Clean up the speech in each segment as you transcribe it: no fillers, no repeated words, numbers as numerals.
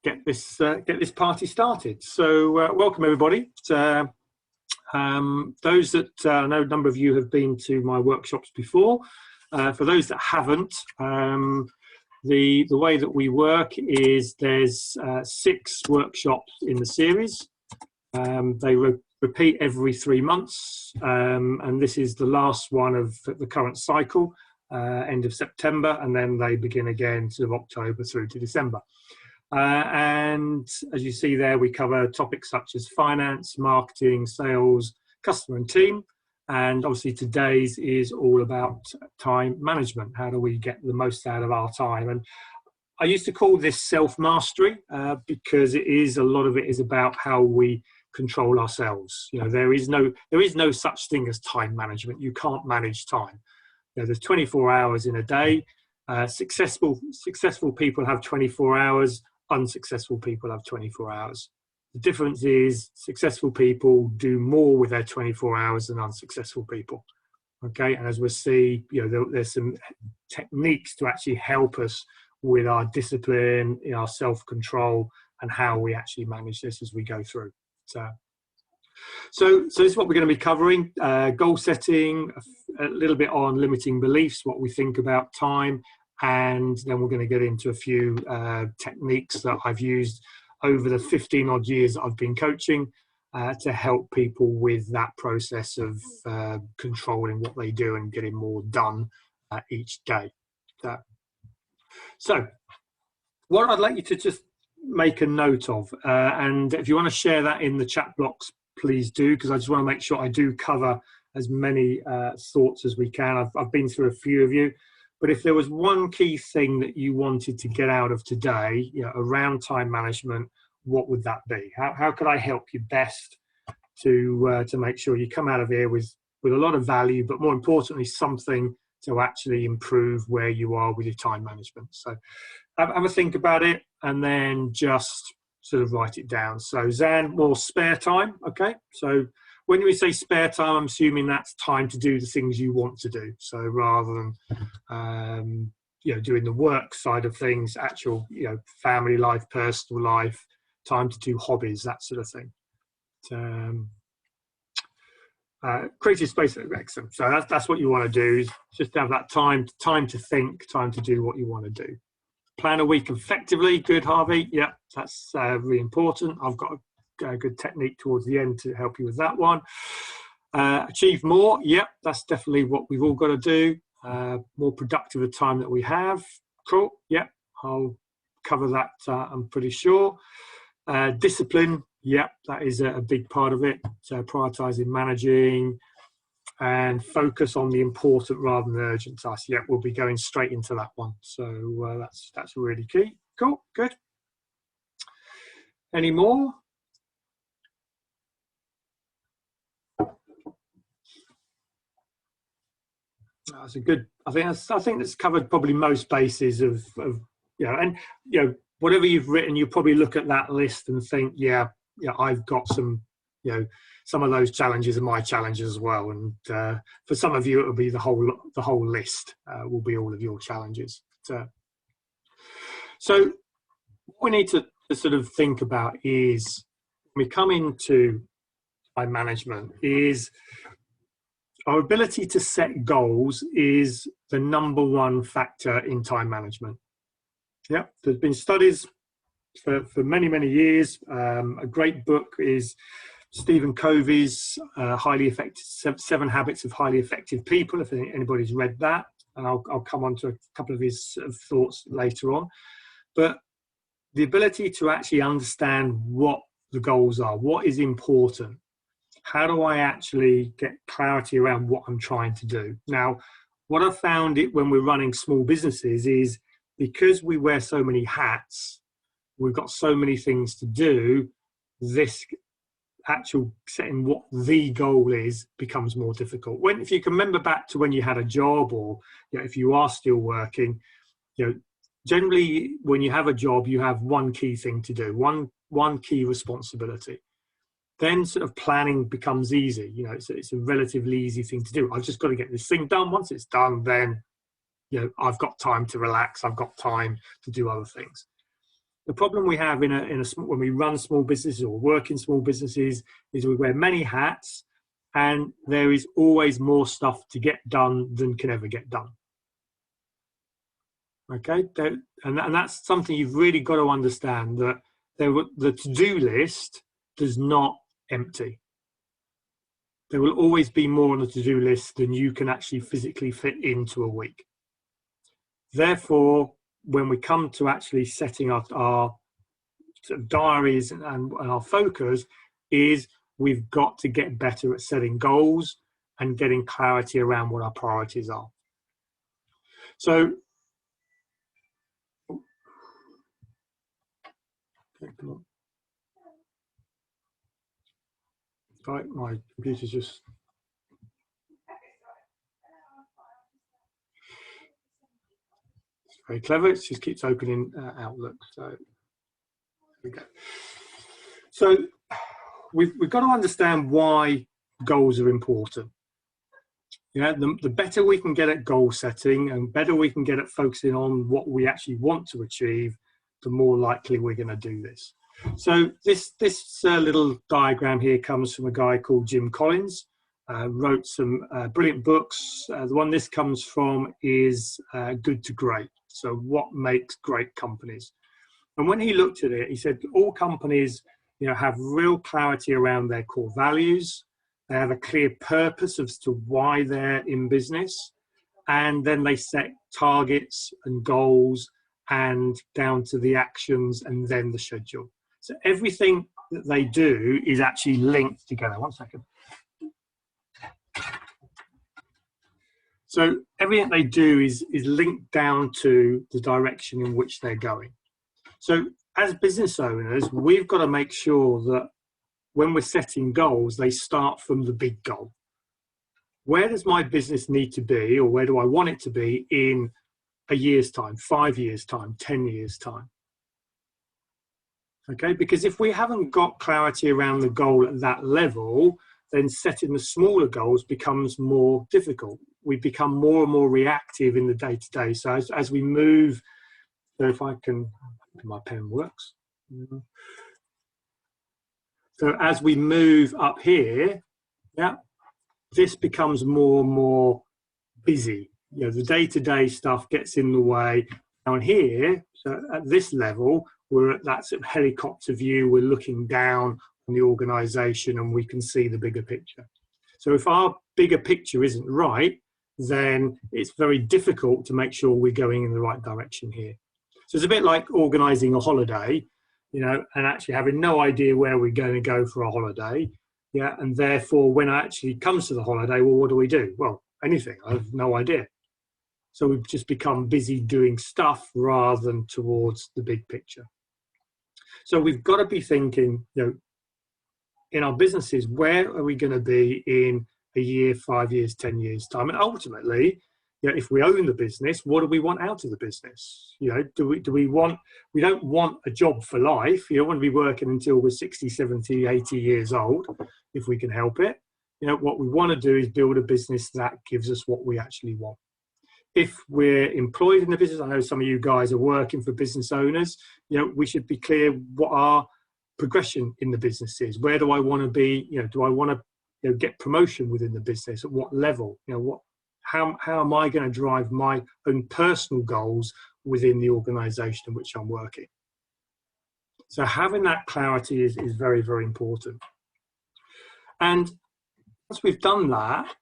get this party started. So welcome everybody. Those that I know a number of you have been to my workshops before. For those that haven't, the way that we work is there's 6 workshops in the series. They repeat every 3 months, and this is the last one of the current cycle, end of September, and then they begin again sort of October through to December. And as you see there, we cover topics such as finance, marketing, sales, customer and team. And obviously today's is all about time management. How do we get the most out of our time? And I used to call this self-mastery because a lot of it is about how we control ourselves. You know, there is no such thing as time management. You can't manage time. You know, there's 24 hours in a day. Successful people have 24 hours. Unsuccessful people have 24 hours. The difference is successful people do more with their 24 hours than unsuccessful people. Okay, and as we'll see, you know, there's some techniques to actually help us with our discipline, our self-control, and how we actually manage this as we go through. So this is what we're going to be covering: goal setting, a little bit on limiting beliefs, what we think about time. And then we're going to get into a few techniques that I've used over the 15 odd years that I've been coaching to help people with that process of controlling what they do and getting more done each day. So what I'd like you to just make a note of, and if you want to share that in the chat box, please do, because I just want to make sure I do cover as many thoughts as we can. I've been through a few of you. But if there was one key thing that you wanted to get out of today, you know, around time management, what would that be? How could I help you best to make sure you come out of here with a lot of value, but more importantly, something to actually improve where you are with your time management? So have a think about it and then just sort of write it down. So Zan, more spare time, okay? So when we say spare time, I'm assuming that's time to do the things you want to do. So rather than, you know, doing the work side of things, actual, you know, family life, personal life, time to do hobbies, that sort of thing. Creative space, excellent. So that's what you want to do, is just have that time to think, time to do what you want to do. Plan a week effectively. Good, Harvey. Yeah, that's really important. I've got a good technique towards the end to help you with that one. Achieve more. Yep, that's definitely what we've all got to do. More productive the time that we have. Cool. Yep, I'll cover that, I'm pretty sure. Discipline. Yep, that is a big part of it. Prioritizing, managing, and focus on the important rather than urgent tasks. Yep, we'll be going straight into that one. So that's really key. Cool. Good. Any more? That's a good. I think that's covered probably most bases of you know, and you know, whatever you've written, you probably look at that list and think, yeah, I've got some, you know, some of those challenges are my challenges as well. And for some of you, it'll be the whole list will be all of your challenges. So what we need to sort of think about is, when we come into time management, is our ability to set goals is the #1 factor in time management. Yeah, there's been studies for many, many years. A great book is Stephen Covey's Highly Effective 7 Habits of Highly Effective People, if anybody's read that. And I'll come on to a couple of his thoughts later on. But the ability to actually understand what the goals are, what is important, how do I actually get clarity around what I'm trying to do? Now, what I've found it when we're running small businesses is, because we wear so many hats, we've got so many things to do, this actual setting what the goal is becomes more difficult. If you can remember back to when you had a job, or you know, if you are still working, you know, generally when you have a job, you have one key thing to do, one key responsibility. Then sort of planning becomes easy. You know, it's a relatively easy thing to do. I've just got to get this thing done. Once it's done, then, you know, I've got time to relax. I've got time to do other things. The problem we have when we run small businesses or work in small businesses is we wear many hats, and there is always more stuff to get done than can ever get done. Okay, and that's something you've really got to understand, that the to-do list does not empty. There will always be more on the to-do list than you can actually physically fit into a week. Therefore, when we come to actually setting our sort of diaries and our focus, is we've got to get better at setting goals and getting clarity around what our priorities are. So, right, my computer's just... It's very clever. It just keeps opening Outlook. So there we go. So we've got to understand why goals are important. The better we can get at goal setting and better we can get at focusing on what we actually want to achieve, the more likely we're going to do this. So this little diagram here comes from a guy called Jim Collins. Wrote some brilliant books. The one this comes from is Good to Great. So what makes great companies? And when he looked at it, he said all companies, have real clarity around their core values. They have a clear purpose as to why they're in business, and then they set targets and goals, and down to the actions, and then the schedule. So everything that they do is actually linked together. One second. So everything they do is linked down to the direction in which they're going. So as business owners, we've got to make sure that when we're setting goals, they start from the big goal. Where does my business need to be, or where do I want it to be in a year's time, 5 years' time, 10 years' time? Okay, because if we haven't got clarity around the goal at that level, then setting the smaller goals becomes more difficult. We become more and more reactive in the day-to-day. So as we move, so if I can, my pen works. So as we move up here, this becomes more and more busy. The day-to-day stuff gets in the way. Down here, so at this level, we're at that sort of helicopter view. We're looking down on the organisation, and we can see the bigger picture. So if our bigger picture isn't right, then it's very difficult to make sure we're going in the right direction here. So it's a bit like organising a holiday, and actually having no idea where we're going to go for a holiday. And therefore, when it actually comes to the holiday, well, what do? Well, anything. I have no idea. So we've just become busy doing stuff rather than towards the big picture. So we've got to be thinking, in our businesses, where are we going to be in a year, 5 years, 10 years time? And ultimately, if we own the business, what do we want out of the business? We don't want a job for life. You don't want to be working until we're 60, 70, 80 years old, if we can help it. What we want to do is build a business that gives us what we actually want. If we're employed in the business, I know some of you guys are working for business owners, we should be clear what our progression in the business is. Where do I want to be? Do I want to get promotion within the business? At what level? How am I going to drive my own personal goals within the organisation in which I'm working? So having that clarity is very, very important. And once we've done that,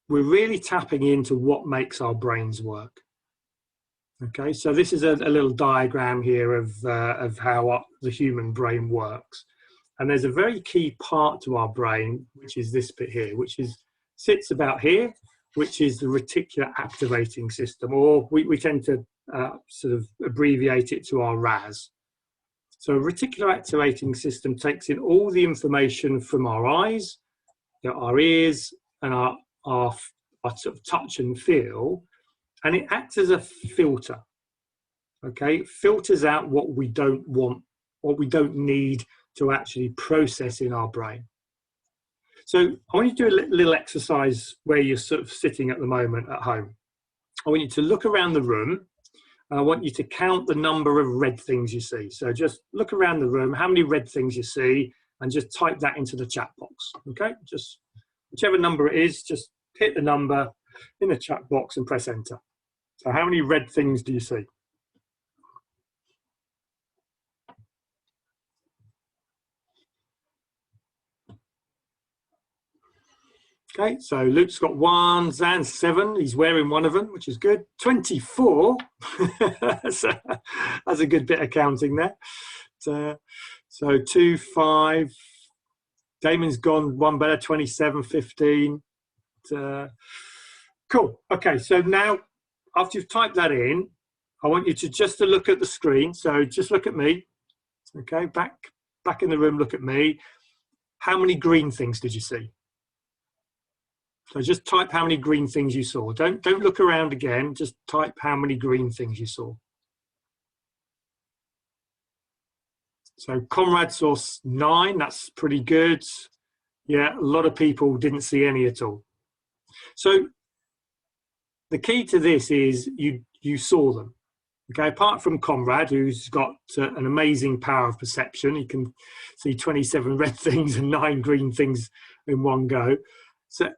we're really tapping into what makes our brains work. Okay, so this is a little diagram here of how the human brain works. And there's a very key part to our brain, which is this bit here, which sits about here, which is the reticular activating system, or we tend to sort of abbreviate it to our RAS. So a reticular activating system takes in all the information from our eyes, our ears, and our sort of touch and feel, and it acts as a filter. Okay, it filters out what we don't want, what we don't need to actually process in our brain. So I want you to do a little exercise where you're sort of sitting at the moment at home. I want you to look around the room, And I want you to count the number of red things you see. So just look around the room, how many red things you see, and just type that into the chat box. Okay, just whichever number it is, just hit the number in the chat box and press enter. So how many red things do you see? Okay, so Luke's got 1, Zan's 7. He's wearing one of them, which is good. 24. So that's a good bit of counting there. So 2, 5. Damon's gone one better, 27, 15. Cool. Okay, so now after you've typed that in, I want you to just to look at the screen. So just look at me. Okay, back in the room, look at me. How many green things did you see? So just type how many green things you saw. Don't look around again. Just type how many green things you saw. So Conrad saw 9. That's pretty good. Yeah, a lot of people didn't see any at all. So the key to this is you saw them. Okay, apart from Conrad, who's got an amazing power of perception. He can see 27 red things and 9 green things in one go. So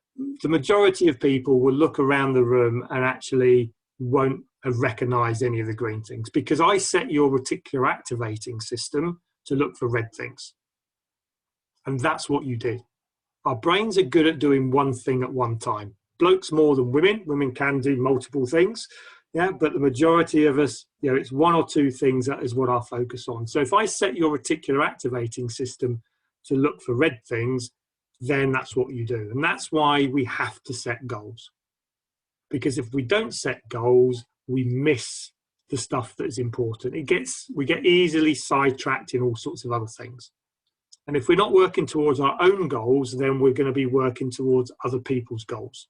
the majority of people will look around the room and actually won't have recognized any of the green things, because I set your reticular activating system to look for red things. And that's what you did. Our brains are good at doing one thing at one time. Blokes more than women. Women can do multiple things. Yeah, but the majority of us, it's 1 or 2 things that is what I focus on. So if I set your reticular activating system to look for red things, then that's what you do. And that's why we have to set goals. Because if we don't set goals, we miss the stuff that is important. We get easily sidetracked in all sorts of other things. And if we're not working towards our own goals, then we're going to be working towards other people's goals.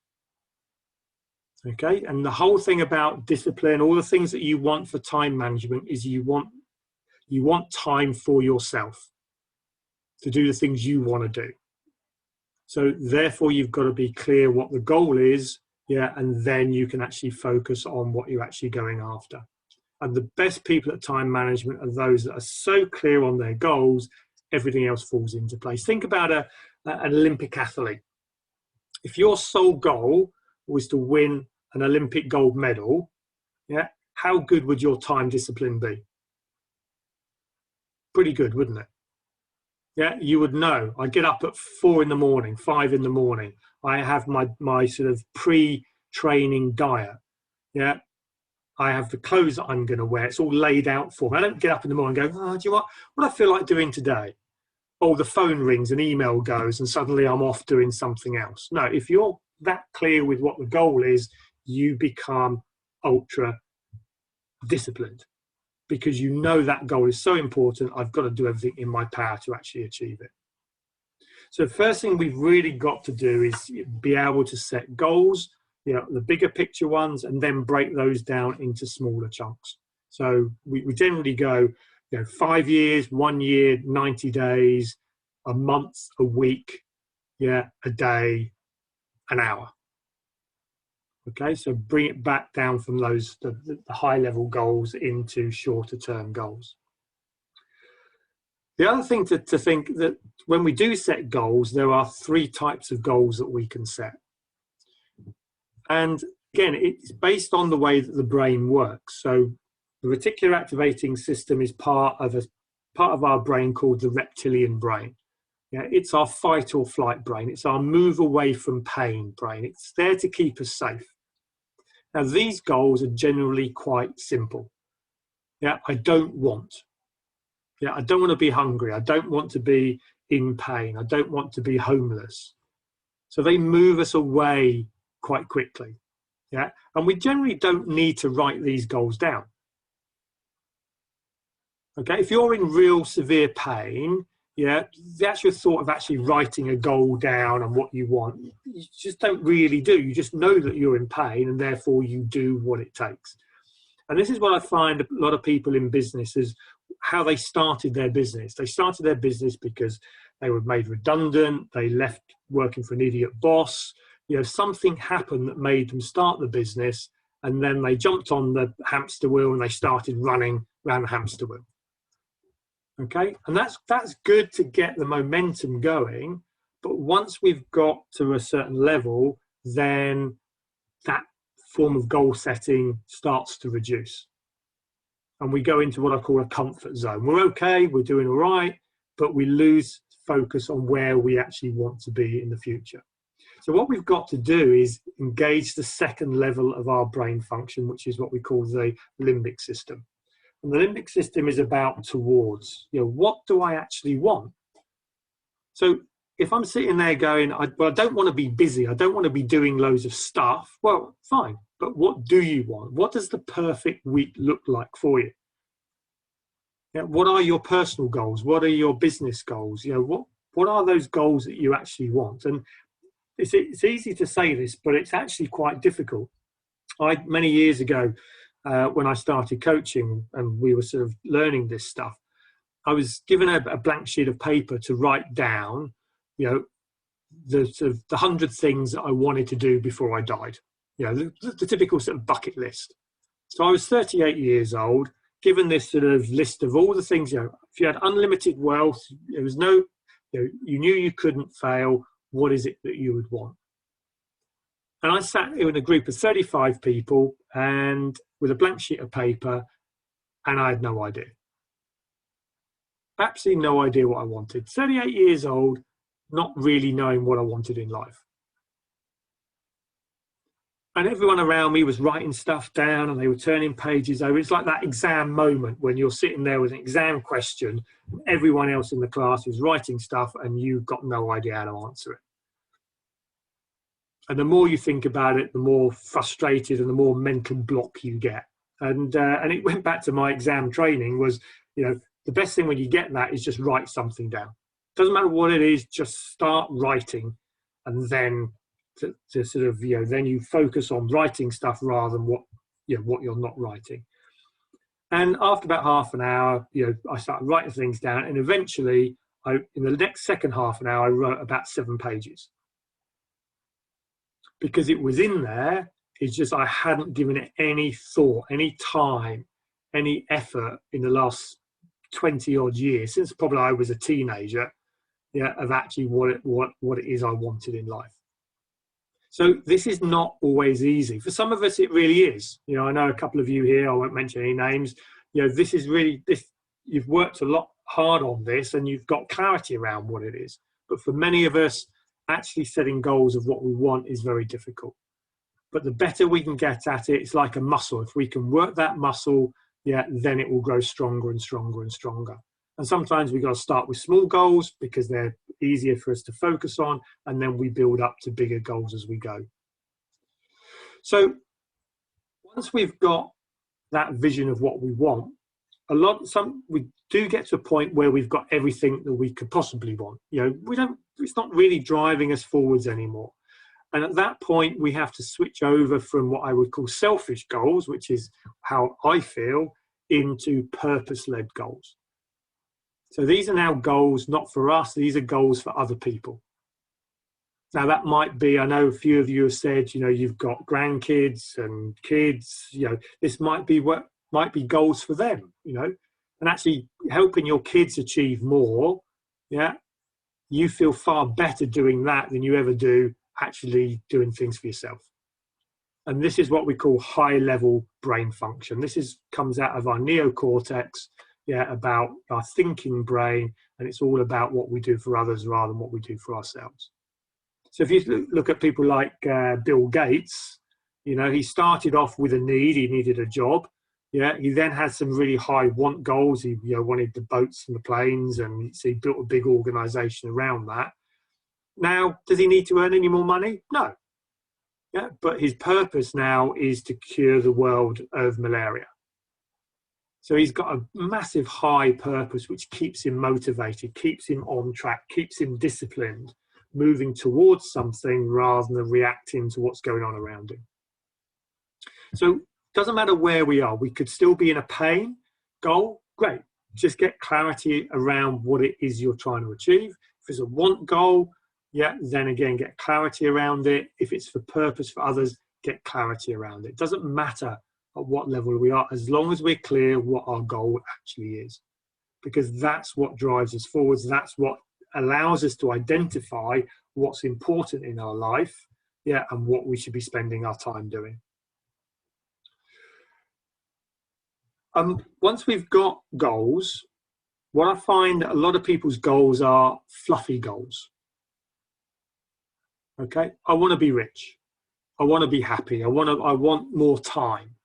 Okay, and the whole thing about discipline, all the things that you want for time management, is you want time for yourself to do the things you want to do. So therefore, you've got to be clear what the goal is, yeah, and then you can actually focus on what you're actually going after. And the best people at time management are those that are so clear on their goals, everything else falls into place. Think about an Olympic athlete. If your sole goal was to win an Olympic gold medal, yeah, how good would your time discipline be? Pretty good, wouldn't it? Yeah, you would know. I get up at 4 in the morning, 5 in the morning. I have my sort of pre-training diet. Yeah, I have the clothes that I'm going to wear. It's all laid out for me. I don't get up in the morning and go, oh, do you know what I feel like doing today? Oh, the phone rings, an email goes, and suddenly I'm off doing something else. No, if you're that clear with what the goal is, you become ultra disciplined, because you know that goal is so important. I've got to do everything in my power to actually achieve it. So the first thing we've really got to do is be able to set goals, the bigger picture ones, and then break those down into smaller chunks. So we generally go, 5 years, 1 year, 90 days, a month, a week, a day, an hour. Okay, so bring it back down from those the high level goals into shorter term goals. The other thing to think that when we do set goals, there are 3 types of goals that we can set. And again, it's based on the way that the brain works. So the reticular activating system is part of our brain called the reptilian brain. Yeah, it's our fight or flight brain. It's our move away from pain brain. It's there to keep us safe. Now, these goals are generally quite simple. Yeah, I don't want. Yeah, I don't want to be hungry. I don't want to be in pain. I don't want to be homeless. So they move us away quite quickly. Yeah, and we generally don't need to write these goals down. Okay, if you're in real severe pain, yeah, the actual thought of actually writing a goal down and what you want, you just don't really do. You just know that you're in pain, and therefore you do what it takes. And this is what I find a lot of people in business is how they started their business. They started their business because they were made redundant. They left working for an idiot boss. Something happened that made them start the business, and then they jumped on the hamster wheel and they started running around the hamster wheel. Okay, and that's good to get the momentum going, but once we've got to a certain level, then that form of goal setting starts to reduce. And we go into what I call a comfort zone. We're okay, we're doing all right, but we lose focus on where we actually want to be in the future. So what we've got to do is engage the second level of our brain function, which is what we call the limbic system. And the limbic system is about towards, what do I actually want? So if I'm sitting there going, I don't want to be busy, I don't want to be doing loads of stuff, well, fine. But what do you want? What does the perfect week look like for you? What are your personal goals? What are your business goals? What are those goals that you actually want? And it's easy to say this, but it's actually quite difficult. Many years ago, when I started coaching and we were sort of learning this stuff, I was given a blank sheet of paper to write down, the 100 things that I wanted to do before I died. The typical sort of bucket list. So I was 38 years old, given this sort of list of all the things, if you had unlimited wealth, there was no, you knew you couldn't fail, what is it that you would want? And I sat in a group of 35 people and with a blank sheet of paper, and I had no idea. Absolutely no idea what I wanted. 38 years old, not really knowing what I wanted in life. And everyone around me was writing stuff down and they were turning pages over. It's like that exam moment when you're sitting there with an exam question, and everyone else in the class is writing stuff and you've got no idea how to answer it. And the more you think about it, the more frustrated and the more mental block you get. And it went back to my exam training was, the best thing when you get that is just write something down. Doesn't matter what it is, just start writing, and then to sort of, then you focus on writing stuff rather than what you're not writing. And after about half an hour, I started writing things down, and eventually, in the next second half an hour, I wrote about 7 pages. Because it was in there, it's just I hadn't given it any thought, any time, any effort in the last 20 odd years, since probably I was a teenager, of actually what it is I wanted in life. So this is not always easy. For some of us, it really is. I know a couple of you here, I won't mention any names, this is really, you've worked a lot hard on this and you've got clarity around what it is. But for many of us, actually setting goals of what we want is very difficult. But the better we can get at it, it's like a muscle. If we can work that muscle, then it will grow stronger and stronger and stronger. And sometimes we've got to start with small goals because they're easier for us to focus on, and then we build up to bigger goals as we go. So once we've got that vision of what we want, we do get to a point where we've got everything that we could possibly want. It's not really driving us forwards anymore. And at that point, we have to switch over from what I would call selfish goals, which is how I feel, into purpose-led goals. So these are now goals not for us, these are goals for other people. Now that might be, I know a few of you have said, you've got grandkids and kids, this might be goals for them, and actually helping your kids achieve more, you feel far better doing that than you ever do actually doing things for yourself. And this is what we call high-level brain function. This comes out of our neocortex, about our thinking brain, and it's all about what we do for others rather than what we do for ourselves. So if you look at people like Bill Gates, he started off with a need, he needed a job. He then had some really high want goals. He wanted the boats and the planes, and so he built a big organization around that. Now, does he need to earn any more money? No. But his purpose now is to cure the world of malaria. So he's got a massive high purpose which keeps him motivated, keeps him on track, keeps him disciplined, moving towards something rather than reacting to what's going on around him. So it doesn't matter where we are. We could still be in a pain goal. Great. Just get clarity around what it is you're trying to achieve. If it's a want goal, then again, get clarity around it. If it's for purpose for others, get clarity around it. It doesn't matter at what level we are, as long as we're clear what our goal actually is, because that's what drives us forwards. That's what allows us to identify what's important in our life, yeah, and what we should be spending our time doing. Once we've got goals, what I find a lot of people's goals are fluffy goals. Okay, I want to be rich. I want to be happy. I want more time.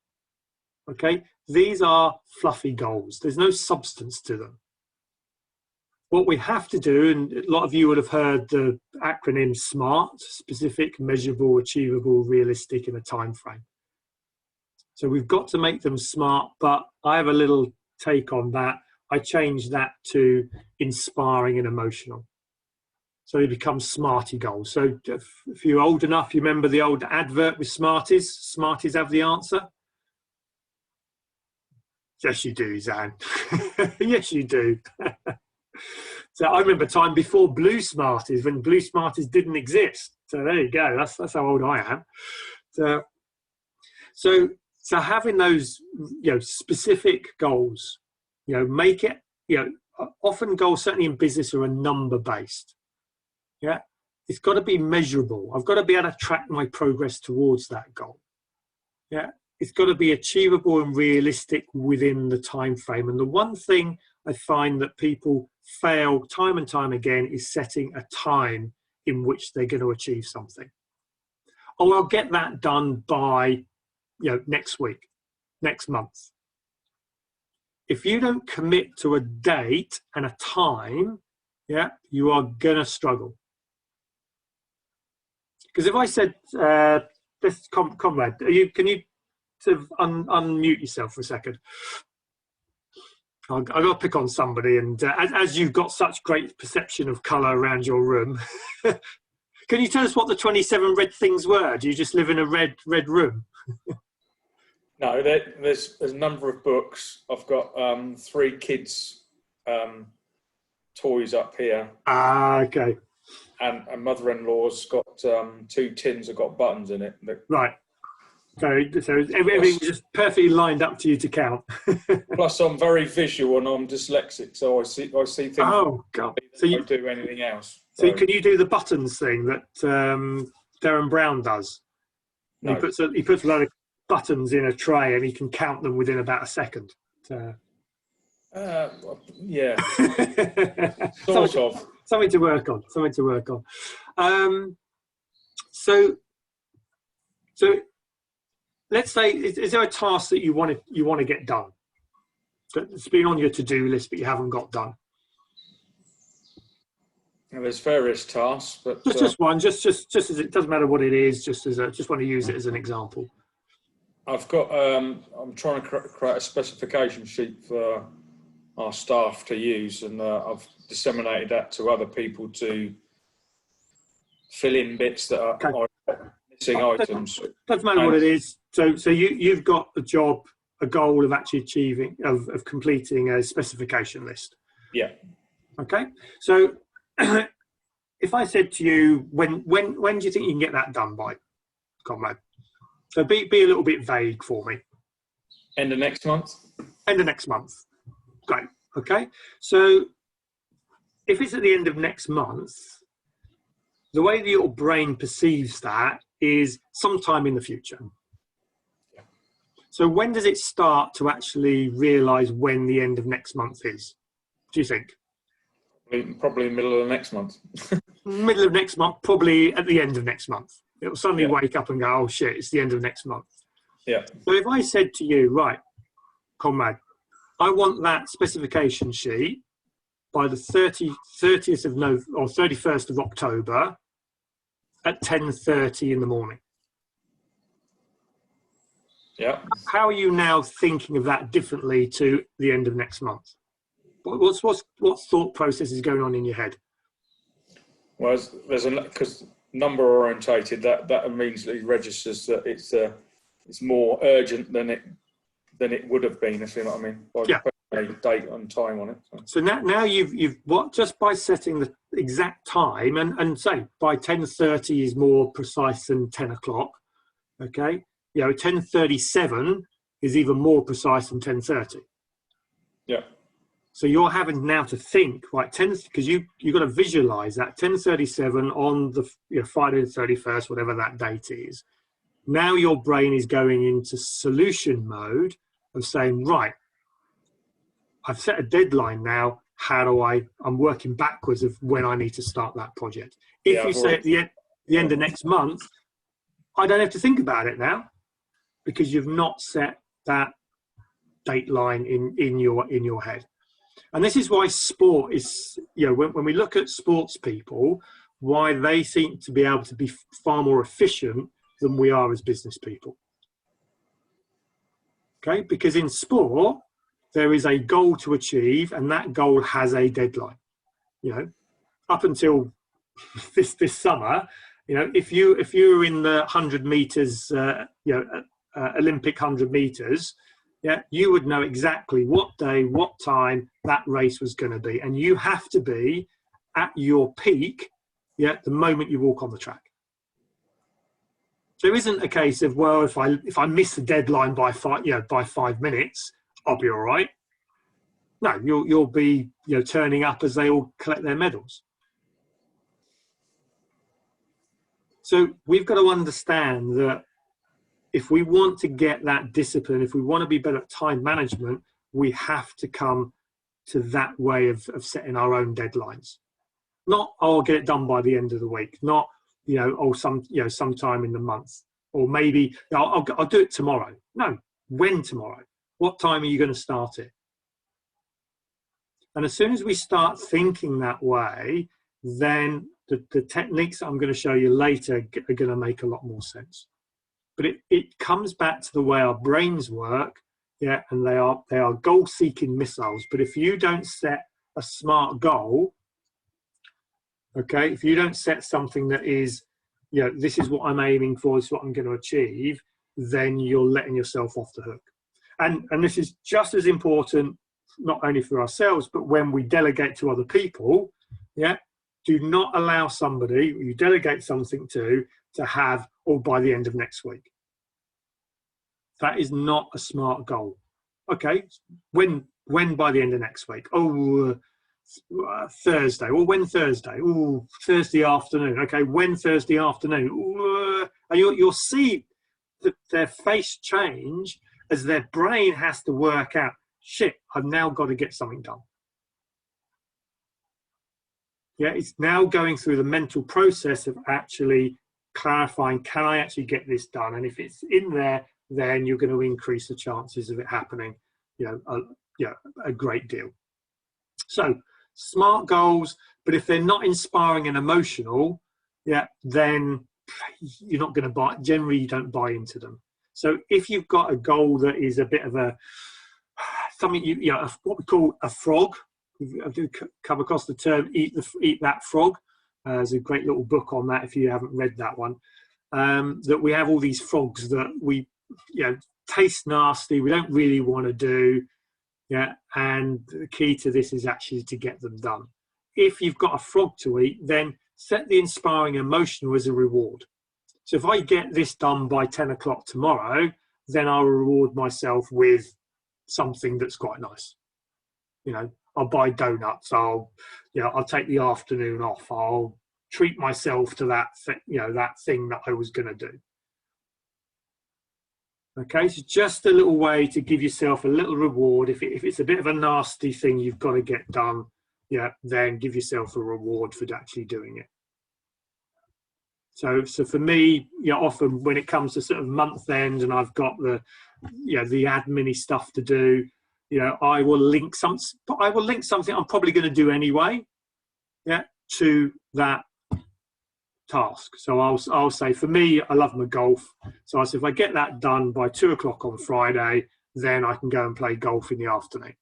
Okay, these are fluffy goals. There's no substance to them. What we have to do, and a lot of you would have heard the acronym SMART: specific, measurable, achievable, realistic, in a time frame. So we've got to make them smart, but I have a little take on that. I changed that to inspiring and emotional. So they become SMARTie goals. So if you're old enough, you remember the old advert with Smarties? Smarties have the answer. Yes, you do, Zan. Yes, you do. So I remember time before Blue Smarties, when Blue Smarties didn't exist. So there you go. That's how old I am. So having those, specific goals, make it, often goals, certainly in business, are number based. Yeah, it's got to be measurable. I've got to be able to track my progress towards that goal. Yeah, it's got to be achievable and realistic within the time frame. And the one thing I find that people fail time and time again is setting a time in which they're going to achieve something. Oh, I'll get that done by, next week, next month. If you don't commit to a date and a time, yeah, you are going to struggle. Because if I said, this comrade, can you sort of unmute yourself for a second? I've got to pick on somebody, and as you've got such great perception of colour around your room, can you tell us what the 27 red things were? Do you just live in a red room? No, there's a number of books. I've got 3 kids' toys up here. Ah, okay. And mother-in-law's got 2 tins that got buttons in it. Right. So everything's just perfectly lined up to you to count. Plus, I'm very visual and I'm dyslexic, so I see things. Oh God! So you don't do anything else. So can you do the buttons thing that Darren Brown does? No. He puts a load of buttons in a tray and he can count them within about a second. Yeah. Sort of. Something to work on. So let's say, is there a task that you want to get done? That's been on your to-do list, but you haven't got done. Well, there's various tasks, but just one. Just as it doesn't matter what it is. Just want to use it as an example. I've got. I'm trying to create a specification sheet for our staff to use, and I've disseminated that to other people to fill in bits that are missing items. Doesn't matter what it is. So you've got a goal of actually of completing a specification list. Yeah. Okay. So if I said to you, when do you think you can get that done by, comrade? So be a little bit vague for me. End of next month. End of next month. Great. Okay. So if it's at the end of next month, the way that your brain perceives that is sometime in the future. Yeah. So when does it start to actually realise when the end of next month is? Do you think? Probably middle of the next month. Middle of next month, probably at the end of next month. It'll suddenly wake up and go, oh shit, it's the end of next month. Yeah. So if I said to you, right, comrade, I want that specification sheet by the 30th of November or 31st of October at 10:30 in the morning. Yeah. How are you now thinking of that differently to the end of next month? What thought process is going on in your head? Well, because number orientated, that immediately registers that it's more urgent than it would have been, if you know what I mean. By a date and time on it. So now you've just by setting the exact time and say by 10:30 is more precise than 10 o'clock. Okay, 10:37 is even more precise than 10:30. Yeah. So you're having now to think, right? Because you've got to visualize that 10:37 on the Friday the 31st, whatever that date is. Now your brain is going into solution mode of saying, right, I've set a deadline now. How do I'm working backwards of when I need to start that project. If you say at the end of next month, I don't have to think about it now because you've not set that dateline in your head. And this is why sport is, when we look at sports people, why they seem to be able to be far more efficient than we are as business people. Okay, because in sport, there is a goal to achieve, and that goal has a deadline. Up until this summer, if you were in the 100 meters, Olympic 100 meters, you would know exactly what day, what time that race was going to be, and you have to be at your peak, the moment you walk on the track. There isn't a case of, well, if I miss the deadline by 5 minutes, I'll be all right. No, you'll be turning up as they all collect their medals. So we've got to understand that if we want to get that discipline, if we want to be better at time management, we have to come to that way of setting our own deadlines. Not, I'll get it done by the end of the week. Not, sometime in the month, or maybe I'll do it tomorrow. No, when tomorrow? What time are you going to start it? And as soon as we start thinking that way, then the techniques that I'm going to show you later are going to make a lot more sense. But it comes back to the way our brains work, and they are goal-seeking missiles. But if you don't set a SMART goal, okay, if you don't set something that is, this is what I'm aiming for, this is what I'm going to achieve, then you're letting yourself off the hook. And this is just as important, not only for ourselves, but when we delegate to other people, do not allow somebody you delegate something to have, by the end of next week. That is not a SMART goal. Okay, when by the end of next week? Thursday. Well, when Thursday? Thursday afternoon. Okay, when Thursday afternoon? And you'll see that their face change as their brain has to work out, shit, I've now got to get something done. It's now going through the mental process of actually clarifying, can I actually get this done? And if it's in there, then you're going to increase the chances of it happening, a great deal. So SMART goals, but if they're not inspiring and emotional, then you're not going to generally you don't buy into them. So if you've got a goal that is a bit of something what we call a frog, I do come across the term eat that frog. There's a great little book on that if you haven't read that one. That we have all these frogs that we taste nasty, we don't really want to do, and the key to this is actually to get them done. If you've got a frog to eat, then set the inspiring emotional as a reward. So if I get this done by 10 o'clock tomorrow, then I'll reward myself with something that's quite nice. I'll buy donuts. I'll take the afternoon off. I'll treat myself to that thing that I was going to do. Okay, so just a little way to give yourself a little reward. If it's a bit of a nasty thing you've got to get done, then give yourself a reward for actually doing it. So for me, often when it comes to sort of month end and I've got the admin-y stuff to do, I will link something I'm probably going to do anyway, to that task. So I'll say, for me, I love my golf. So I say, if I get that done by 2 o'clock on Friday, then I can go and play golf in the afternoon.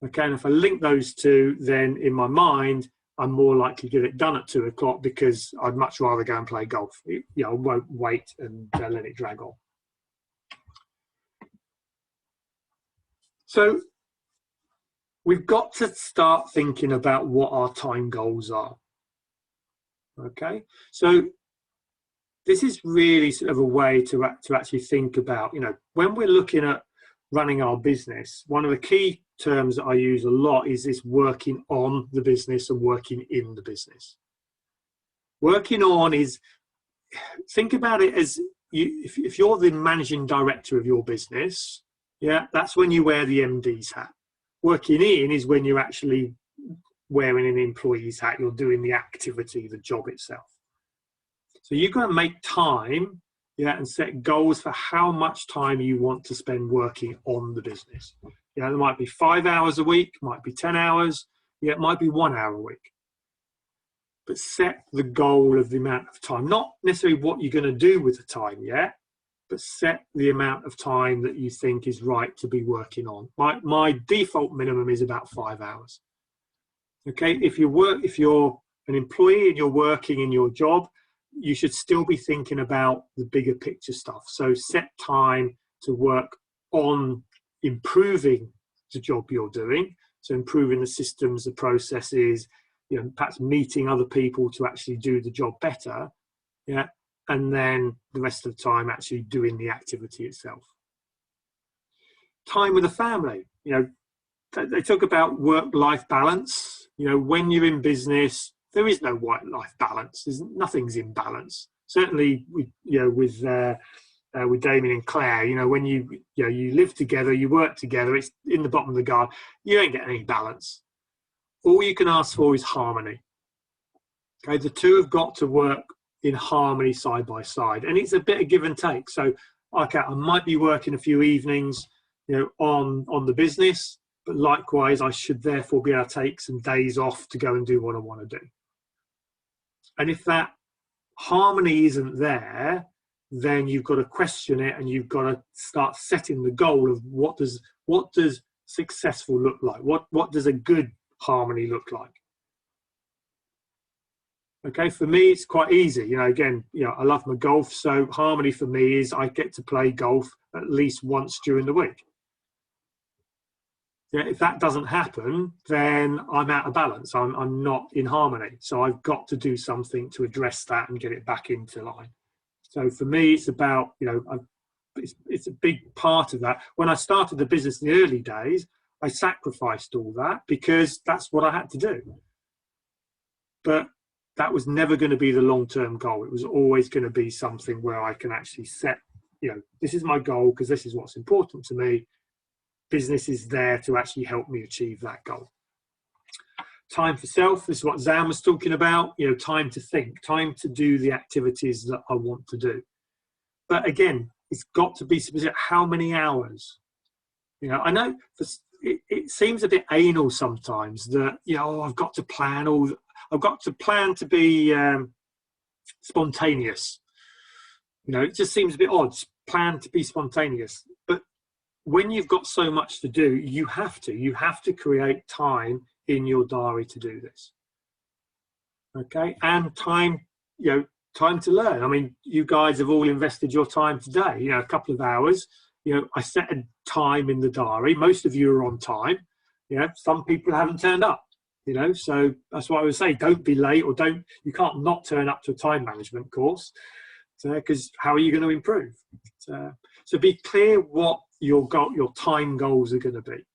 Okay, and if I link those two, then in my mind, I'm more likely to get it done at 2 o'clock because I'd much rather go and play golf. I won't wait and let it drag on. So we've got to start thinking about what our time goals are. Okay, so this is really sort of a way to actually think about, when we're looking at running our business, one of the key terms that I use a lot is this working on the business and working in the business. Working on is, think about it as if you're the managing director of your business, that's when you wear the MD's hat. Working in is when you're actually wearing an employee's hat, you're doing the activity, the job itself. So you've got to make time, and set goals for how much time you want to spend working on the business. There might be 5 hours a week, might be 10 hours, it might be 1 hour a week. But set the goal of the amount of time, not necessarily what you're going to do with the time yet, but set the amount of time that you think is right to be working on. My default minimum is about 5 hours. Okay, if you're an employee and you're working in your job, you should still be thinking about the bigger picture stuff. So set time to work on improving the job you're doing. So improving the systems, the processes, perhaps meeting other people to actually do the job better. And then the rest of the time actually doing the activity itself. Time with the family. They talk about work-life balance. When you're in business, there is no work-life balance. Nothing's in balance. Certainly, with Damien and Claire, when you live together, you work together. It's in the bottom of the garden. You ain't getting any balance. All you can ask for is harmony. Okay, the two have got to work in harmony side by side, and it's a bit of give and take. So, okay, I might be working a few evenings, on the business, but likewise, I should therefore be able to take some days off to go and do what I want to do. And if that harmony isn't there, then you've got to question it, and you've got to start setting the goal of what does successful look like? What does a good harmony look like? Okay, for me, it's quite easy. Again, I love my golf, so harmony for me is I get to play golf at least once during the week. If that doesn't happen, then I'm out of balance. I'm not in harmony. So I've got to do something to address that and get it back into line. So for me, it's about, it's a big part of that. When I started the business in the early days, I sacrificed all that because that's what I had to do. But that was never going to be the long-term goal. It was always going to be something where I can actually set, this is my goal because this is what's important to me. Business is there to actually help me achieve that goal. Time for self, this is what Zan was talking about, time to think, time to do the activities that I want to do. But again, it's got to be specific. How many hours? I know it seems a bit anal sometimes that, I've got to plan to be spontaneous. It just seems a bit odd, plan to be spontaneous. But when you've got so much to do, you have to create time in your diary to do this. Okay, and time to learn. I mean, you guys have all invested your time today, a couple of hours. I set a time in the diary. Most of you are on time. Some people haven't turned up. So that's what I would say. Don't be late, or you can't not turn up to a time management course, because how are you going to improve? So be clear what your time goals are going to be.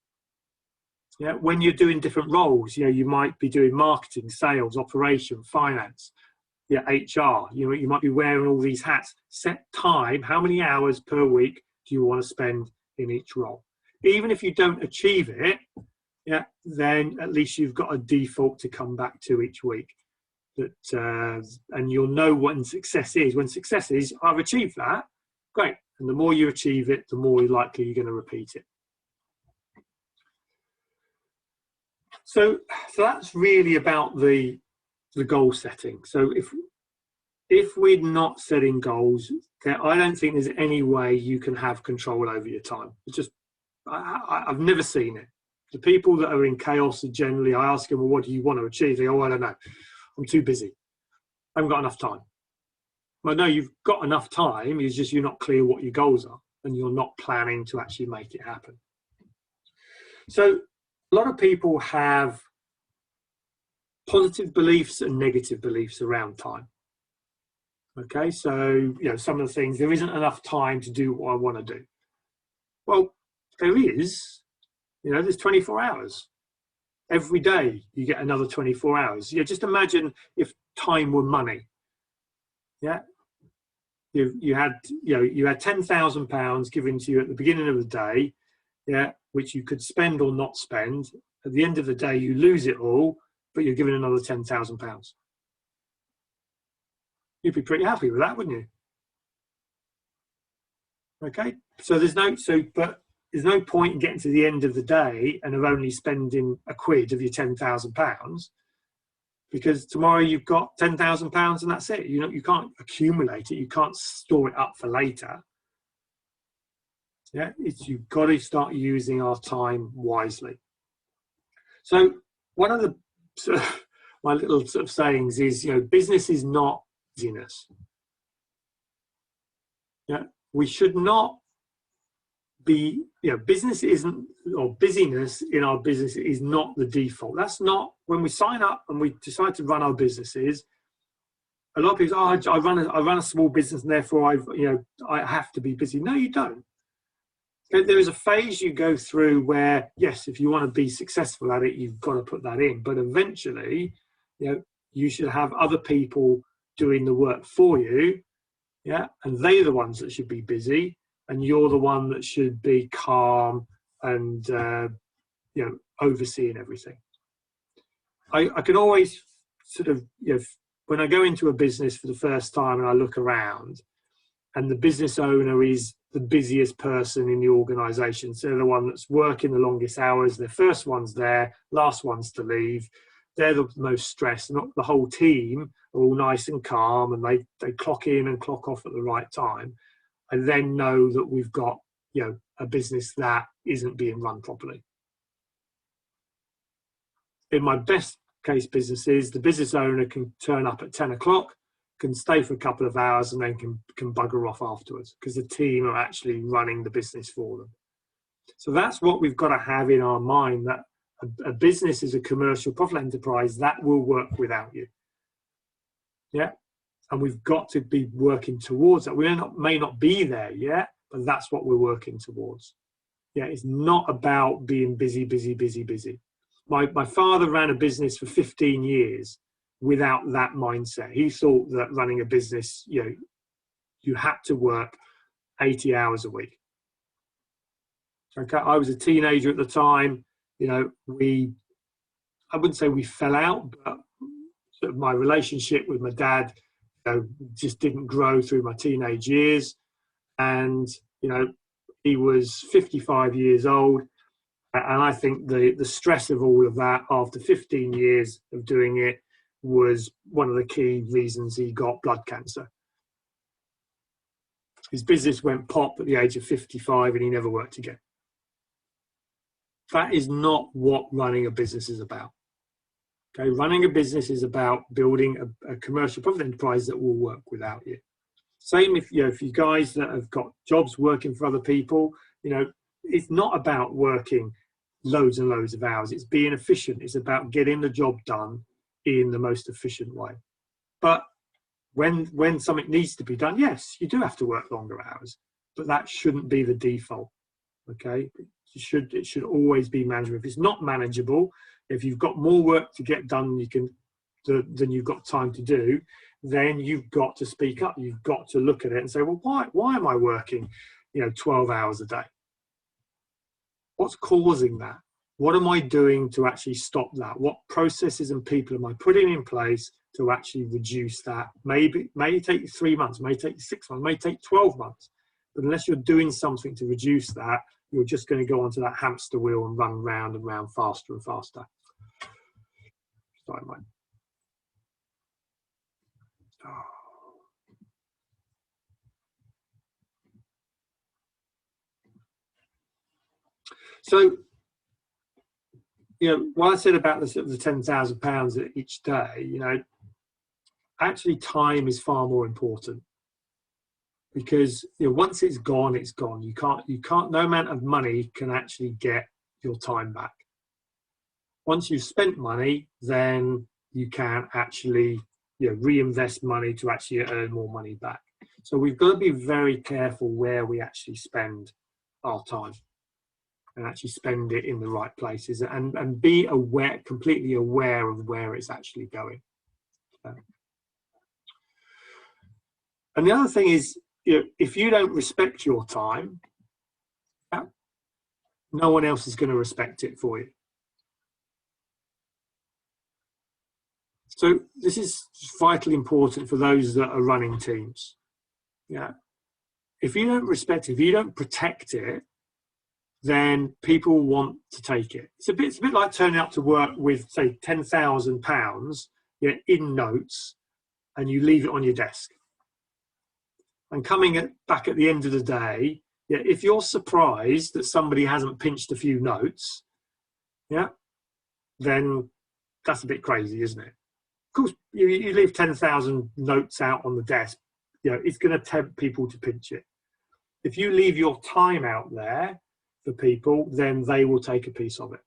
When you're doing different roles, you might be doing marketing, sales, operation, finance, HR. You might be wearing all these hats. Set time. How many hours per week do you want to spend in each role? Even if you don't achieve it, then at least you've got a default to come back to each week. And you'll know when success is. When success is, I've achieved that, great. And the more you achieve it, the more likely you're going to repeat it. So that's really about the goal setting. So if we're not setting goals, then I don't think there's any way you can have control over your time. It's just, I've never seen it. The people that are in chaos are generally, I ask them, well, what do you want to achieve? They go, oh, I don't know. I'm too busy. I haven't got enough time. Well, no, you've got enough time. It's just you're not clear what your goals are, and you're not planning to actually make it happen. So a lot of people have positive beliefs and negative beliefs around time. Okay, so some of the things, there isn't enough time to do what I want to do. Well, there is. There's 24 hours. Every day you get another 24 hours. Just imagine if time were money. Yeah, you had £10,000 given to you at the beginning of the day, yeah, which you could spend or not spend. At the end of the day, you lose it all, but you're given another £10,000. You'd be pretty happy with that, wouldn't you? Okay, so there's no point in getting to the end of the day and of only spending £1 of your £10,000, because tomorrow you've got £10,000 and that's it. You can't accumulate it. You can't store it up for later. Yeah, you've got to start using our time wisely. So one of the my little sort of sayings is, business is not busyness. Yeah, we should not be, business isn't, or busyness in our business is not the default. That's not, when we sign up and we decide to run our businesses, a lot of people say, I run a small business and therefore I have to be busy. No, you don't. There is a phase you go through where, yes, if you want to be successful at it, you've got to put that in. But eventually, you should have other people doing the work for you, yeah, and they're the ones that should be busy, and you're the one that should be calm and overseeing everything. I can always sort of, when I go into a business for the first time and I look around, and the business owner is the busiest person in the organisation. So they're the one that's working the longest hours. They're first ones there, last ones to leave. They're the most stressed. Not the whole team are all nice and calm, and they clock in and clock off at the right time. I then know that we've got a business that isn't being run properly. In my best case businesses, the business owner can turn up at 10 o'clock, can stay for a couple of hours, and then can bugger off afterwards, because the team are actually running the business for them. So that's what we've got to have in our mind, that a business is a commercial profit enterprise that will work without you. Yeah, and we've got to be working towards that. We may not be there yet, but that's what we're working towards. Yeah, it's not about being busy. My father ran a business for 15 years without that mindset. He thought that running a business, you had to work 80 hours a week. Okay, I was a teenager at the time. I wouldn't say we fell out, but sort of my relationship with my dad just didn't grow through my teenage years. And he was 55 years old, and I think the stress of all of that after 15 years of doing it was one of the key reasons he got blood cancer. His business went pop at the age of 55 and he never worked again. That is not what running a business is about. Okay, running a business is about building a commercial profit enterprise that will work without you. Same if you guys that have got jobs working for other people, it's not about working loads and loads of hours. It's being efficient. It's about getting the job done in the most efficient way. But when something needs to be done, yes, you do have to work longer hours, but that shouldn't be the default. Okay, it should always be manageable. If it's not manageable, if you've got more work to get done than you've got time to do, then you've got to speak up. You've got to look at it and say, well, why am I working 12 hours a day? What's causing that? What am I doing to actually stop that? What processes and people am I putting in place to actually reduce that? May take you 3 months, may take you 6 months, may take 12 months. But unless you're doing something to reduce that, you're just going to go onto that hamster wheel and run round and round faster and faster. Sorry, mate. Oh. So, what I said about the £10,000 each day, actually time is far more important, because once it's gone, it's gone. You can't. No amount of money can actually get your time back. Once you've spent money, then you can actually reinvest money to actually earn more money back. So we've got to be very careful where we actually spend our time and actually spend it in the right places, and be aware, completely aware of where it's actually going. And the other thing is, if you don't respect your time, no one else is going to respect it for you. So this is vitally important for those that are running teams. Yeah. If you don't respect it, if you don't protect it, then people want to take it. It's a bit like turning up to work with, say, £10,000 in notes, and you leave it on your desk. And coming back at the end of the day, if you're surprised that somebody hasn't pinched a few notes, then that's a bit crazy, isn't it? Of course, you leave 10,000 notes out on the desk, it's going to tempt people to pinch it. If you leave your time out there for people, then they will take a piece of it.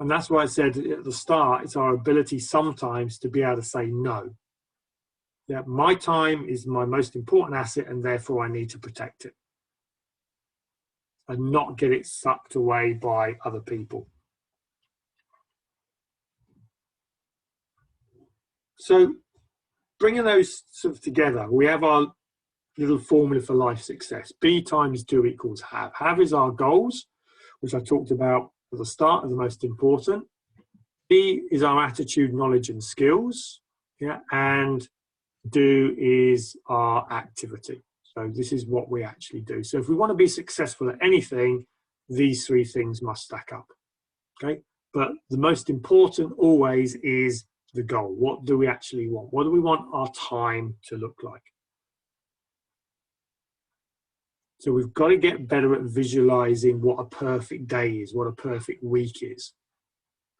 And that's why I said at the start, it's our ability sometimes to be able to say no. Yeah, my time is my most important asset, and therefore I need to protect it and not get it sucked away by other people. So bringing those sort of together, we have our little formula for life success. B times do equals have. Have is our goals, which I talked about at the start, are the most important. B is our attitude, knowledge, and skills. And do is our activity. So this is what we actually do. So if we want to be successful at anything, these three things must stack up. Okay, but the most important always is the goal. What do we actually want? What do we want our time to look like? So we've got to get better at visualizing what a perfect day is, what a perfect week is.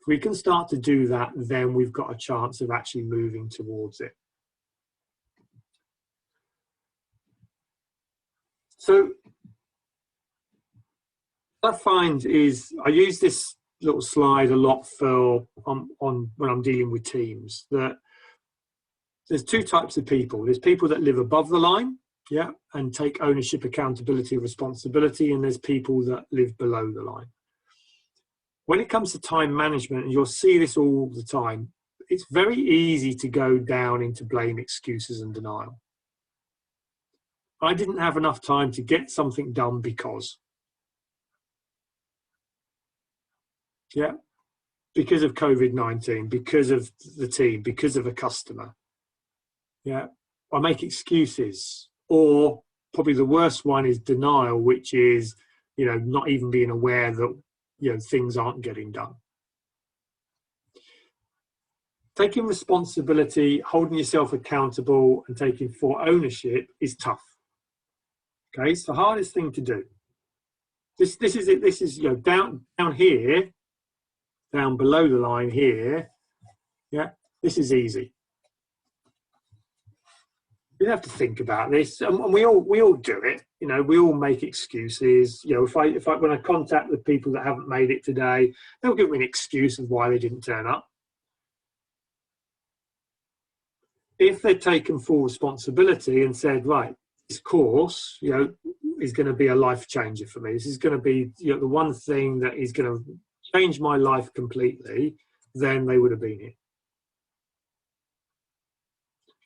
If we can start to do that, then we've got a chance of actually moving towards it. So what I find is I use this little slide a lot for on when I'm dealing with teams, that there's two types of people. There's people that live above the line, and take ownership, accountability, responsibility, and there's people that live below the line. When it comes to time management, and you'll see this all the time, it's very easy to go down into blame, excuses, and denial. I didn't have enough time to get something done because. Because of COVID-19, because of the team, because of a customer. I make excuses, or probably the worst one is denial, which is, not even being aware that, things aren't getting done. Taking responsibility, holding yourself accountable, and taking full ownership is tough. Okay, it's the hardest thing to do. This is it. This is down here, down below the line here. This is easy. You have to think about this, and we all do it. We all make excuses. If I when I contact the people that haven't made it today, they'll give me an excuse of why they didn't turn up. If they'd taken full responsibility and said, right, this course, is going to be a life changer for me. This is going to be the one thing that is going to change my life completely, then they would have been here.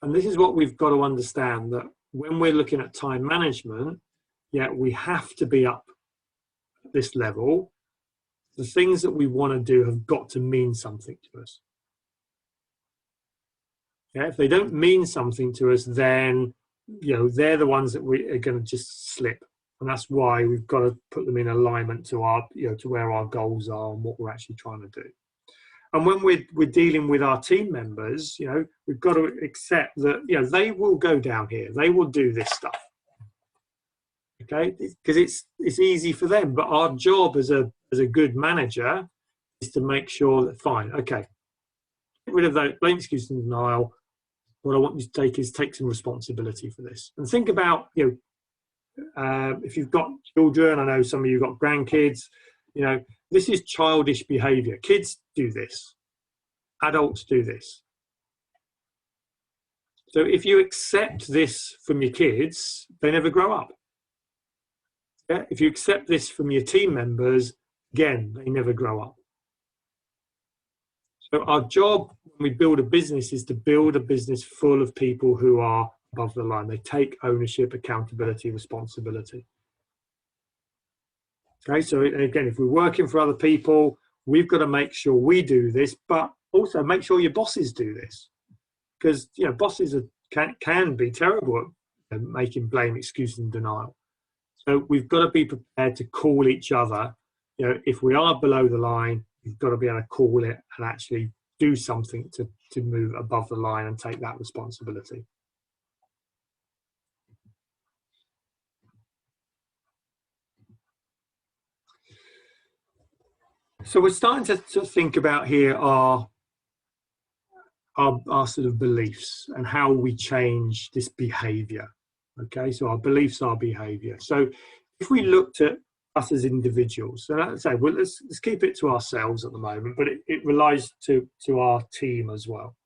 And this is what we've got to understand, that when we're looking at time management, we have to be up at this level. The things that we want to do have got to mean something to us. If they don't mean something to us, then they're the ones that we are going to just slip. And that's why we've got to put them in alignment to our, to where our goals are and what we're actually trying to do. And when we're dealing with our team members, we've got to accept that, they will go down here. They will do this stuff. Okay, because it's easy for them. But our job as a good manager is to make sure that, fine, okay, get rid of that blame, excuse, and denial. What I want you to take some responsibility for this. And think about, if you've got children, I know some of you got grandkids, this is childish behavior. Kids do this. Adults do this. So if you accept this from your kids, they never grow up. Yeah? If you accept this from your team members, again, they never grow up. So our job when we build a business is to build a business full of people who are above the line. They take ownership, accountability, responsibility. Okay, so again, if we're working for other people, we've got to make sure we do this, but also make sure your bosses do this. Because, you know, bosses can be terrible at making blame, excuse, and denial. So we've got to be prepared to call each other. You know, if we are below the line, you've got to be able to call it and actually do something to move above the line and take that responsibility. So we're starting to think about here our sort of beliefs and how we change this behavior. Okay, so our beliefs, our behavior. So if we looked at us as individuals, so let's say, well, let's keep it to ourselves at the moment, but it relies to our team as well.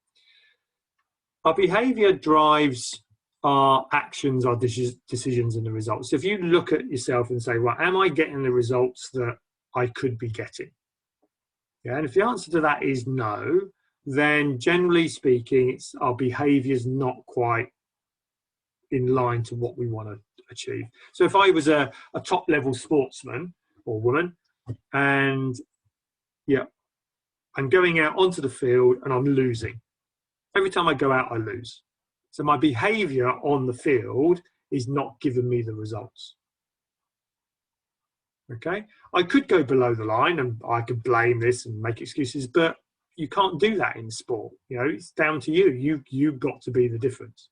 Our behavior drives our actions, our decisions, and the results. So if you look at yourself and say, well, am I getting the results that I could be getting? Yeah, and if the answer to that is no, then generally speaking, it's our behavior is not quite in line to what we want to achieve. So if I was a top level sportsman or woman, and yeah, I'm going out onto the field and I'm losing. Every time I go out, I lose. So my behavior on the field is not giving me the results. Okay, I could go below the line and I could blame this and make excuses, but you can't do that in sport. You know, it's down to you. You've got to be the difference.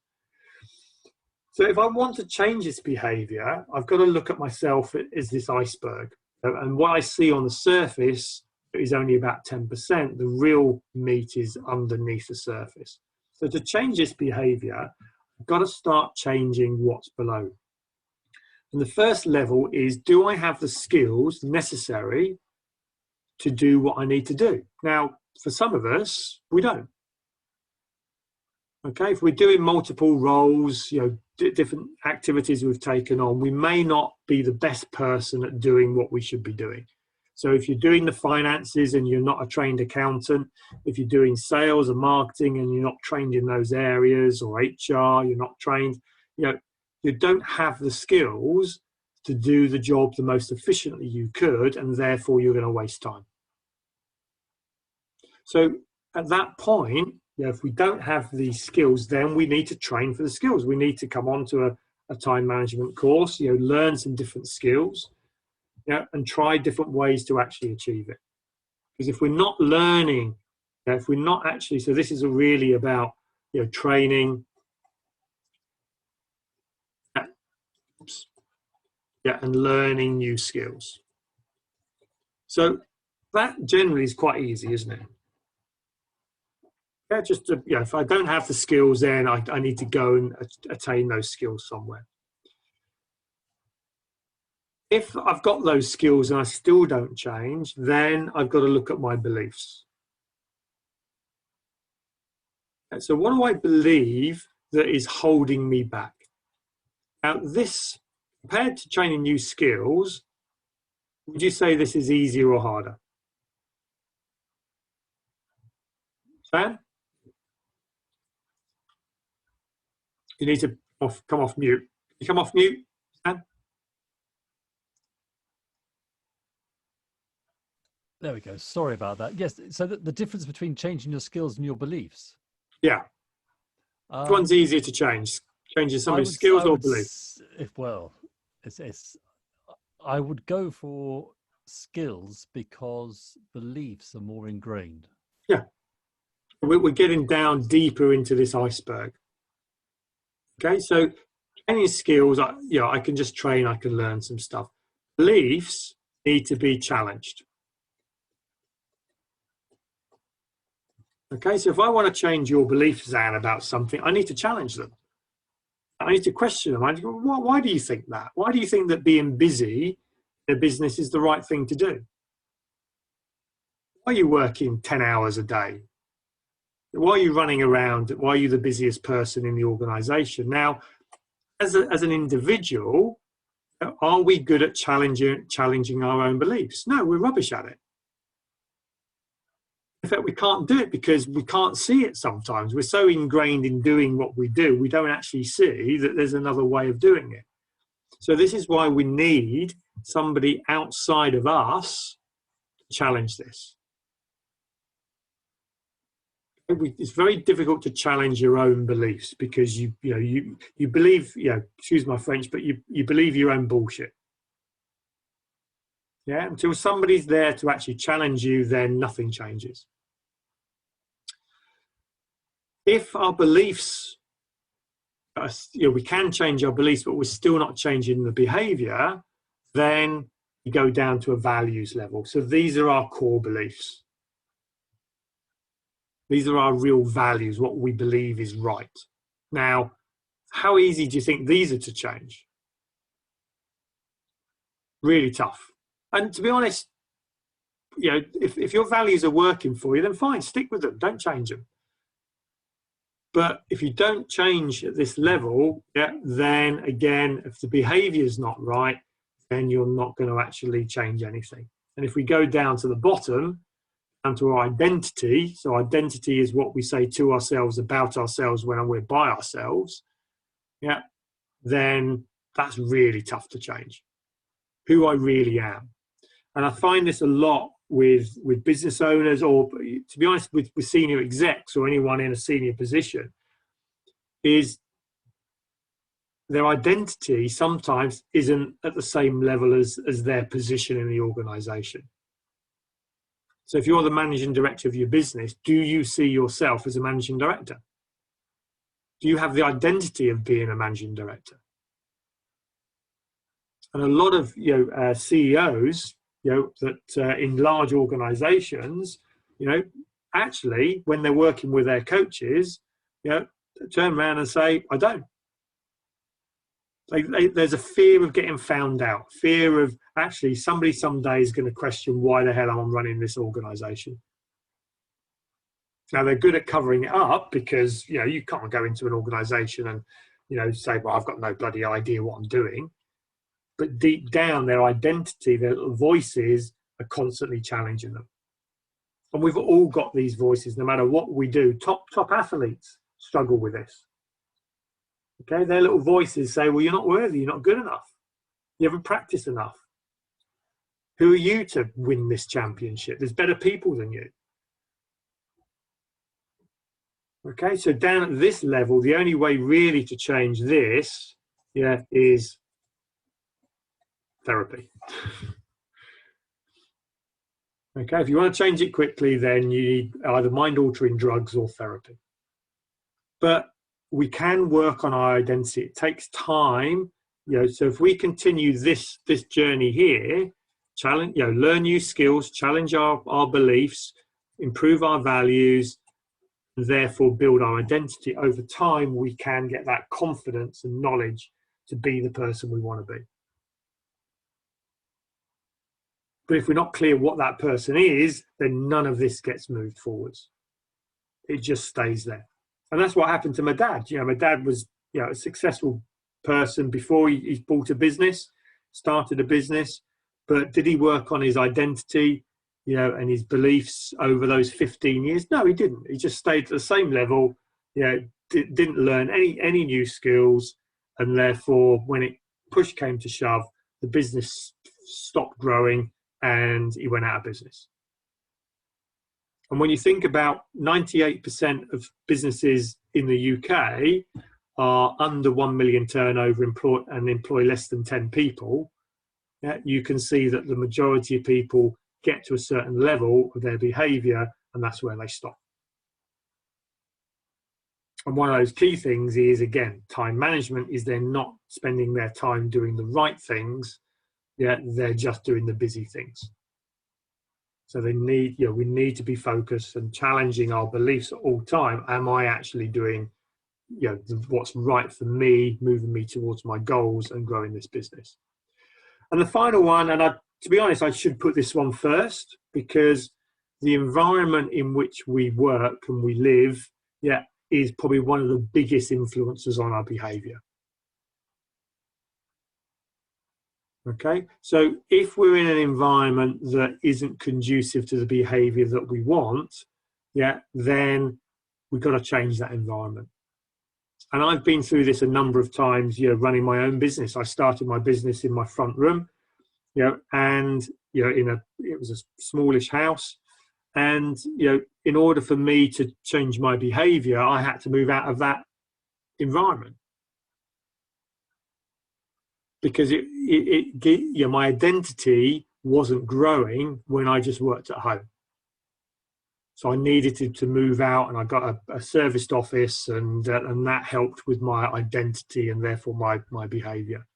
So if I want to change this behavior, I've got to look at myself as this iceberg. And what I see on the surface is only about 10%. The real meat is underneath the surface. So to change this behavior, I've got to start changing what's below. And the first level is, do I have the skills necessary to do what I need to do? Now, for some of us, we don't. Okay, if we're doing multiple roles, you know, different activities we've taken on, we may not be the best person at doing what we should be doing. So if you're doing the finances and you're not a trained accountant, if you're doing sales and marketing and you're not trained in those areas, or HR, you're not trained, you know, you don't have the skills to do the job the most efficiently you could, and therefore you're going to waste time. So at that point, you know, if we don't have these skills, then we need to train for the skills. We need to come onto a time management course, you know, learn some different skills, you know, and try different ways to actually achieve it. Because if we're not learning, you know, if we're not actually, so this is really about, you know, training. Yeah, and learning new skills. So that generally is quite easy, isn't it? Yeah, just to, you know, if I don't have the skills, then I need to go and attain those skills somewhere. If I've got those skills and I still don't change, then I've got to look at my beliefs. And so what do I believe that is holding me back? Now, this, compared to training new skills, would you say this is easier or harder? Sam? You need to come off mute. You come off mute, Sam? There we go. Sorry about that. Yes. So the difference between changing your skills and your beliefs. Yeah. Which one's easier to change? Changing somebody's skills or beliefs? I would go for skills because beliefs are more ingrained. Yeah. We're getting down deeper into this iceberg. Okay, so training skills, I can just train, I can learn some stuff. Beliefs need to be challenged. Okay, so if I want to change your beliefs, Zan, about something, I need to challenge them. I need to question them. I need to go, why do you think that? Why do you think that being busy in a business is the right thing to do? Why are you working 10 hours a day? Why are you running around? Why are you the busiest person in the organization? Now, as an individual, are we good at challenging our own beliefs? No, we're rubbish at it. In fact, we can't do it because we can't see it sometimes. We're so ingrained in doing what we do, we don't actually see that there's another way of doing it. So this is why we need somebody outside of us to challenge this. It's very difficult to challenge your own beliefs because you believe, excuse my French, but you believe your own bullshit. Yeah, until somebody's there to actually challenge you, then nothing changes. If our beliefs, we can change our beliefs, but we're still not changing the behavior, then you go down to a values level. So these are our core beliefs. These are our real values, what we believe is right. Now, how easy do you think these are to change? Really tough. And to be honest, if your values are working for you, then fine, stick with them, don't change them. But if you don't change at this level, then again, if the behavior is not right, then you're not going to actually change anything. And if we go down to the bottom, down to our identity, so identity is what we say to ourselves about ourselves when we're by ourselves, then that's really tough to change. Who I really am. And I find this a lot with business owners, or to be honest, with senior execs or anyone in a senior position, is their identity sometimes isn't at the same level as their position in the organization. So if you're the managing director of your business, do you see yourself as a managing director? Do you have the identity of being a managing director? And a lot of CEOs, that in large organizations, actually when they're working with their coaches, turn around and say, I don't. There's a fear of getting found out, fear of actually somebody someday is going to question why the hell I'm running this organization. Now they're good at covering it up because you can't go into an organization and say, well, I've got no bloody idea what I'm doing. But deep down, their identity, their voices are constantly challenging them. And we've all got these voices, no matter what we do. Top athletes struggle with this. Okay, their little voices say, well, you're not worthy, you're not good enough. You haven't practiced enough. Who are you to win this championship? There's better people than you. Okay, so down at this level, the only way really to change this is therapy. Okay, if you want to change it quickly, then you need either mind-altering drugs or therapy. But we can work on our identity. It takes time, so if we continue this journey here, learn new skills, challenge our beliefs, improve our values, and therefore build our identity, over time we can get that confidence and knowledge to be the person we want to be. But if we're not clear what that person is, then none of this gets moved forwards. It just stays there. And that's what happened to my dad. My dad was a successful person before he bought a business, started a business. But did he work on his identity, and his beliefs over those 15 years? No, he didn't. He just stayed at the same level, didn't learn any new skills. And therefore, when push came to shove, the business stopped growing and he went out of business. And when you think about 98% of businesses in the UK are under 1 million turnover and employ less than 10 people, you can see that the majority of people get to a certain level of their behaviour and that's where they stop. And one of those key things is, again, time management. Is they're not spending their time doing the right things, they're just doing the busy things. So we need to be focused and challenging our beliefs at all time. Am I actually doing, what's right for me, moving me towards my goals and growing this business? And the final one, and to be honest, I should put this one first because the environment in which we work and we live, yeah, is probably one of the biggest influences on our behaviour. Okay, so if we're in an environment that isn't conducive to the behaviour that we want, yeah, then we've got to change that environment. And I've been through this a number of times, you know, running my own business. I started my business in my front room, you know, and, you know, it was a smallish house. And, you know, in order for me to change my behaviour, I had to move out of that environment. Because you know, my identity wasn't growing when I just worked at home. So I needed to move out, and I got a serviced office, and that helped with my identity and therefore my behaviour.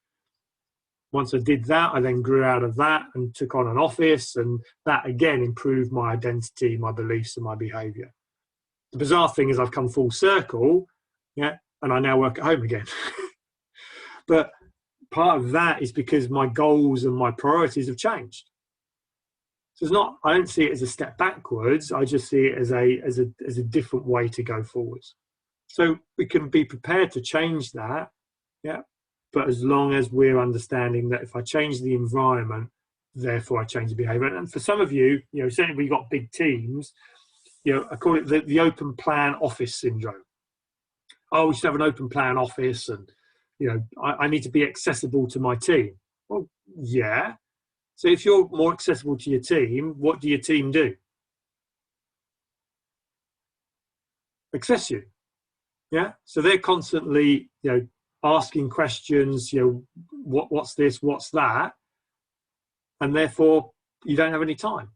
Once I did that, I then grew out of that and took on an office, and that again improved my identity, my beliefs, and my behaviour. The bizarre thing is I've come full circle, yeah, and I now work at home again. But part of that is because my goals and my priorities have changed. So it's not, I don't see it as a step backwards. I just see it as a different way to go forwards. So we can be prepared to change that, yeah. But as long as we're understanding that if I change the environment, therefore I change the behaviour. And for some of you, you know, certainly we've got big teams, you know, I call it the open plan office syndrome. Oh, we should have an open plan office, and, you know, I need to be accessible to my team. Well, yeah. So if you're more accessible to your team, what do your team do? Access you. Yeah. So they're constantly, you know, asking questions, you know, what's this, what's that? And therefore you don't have any time.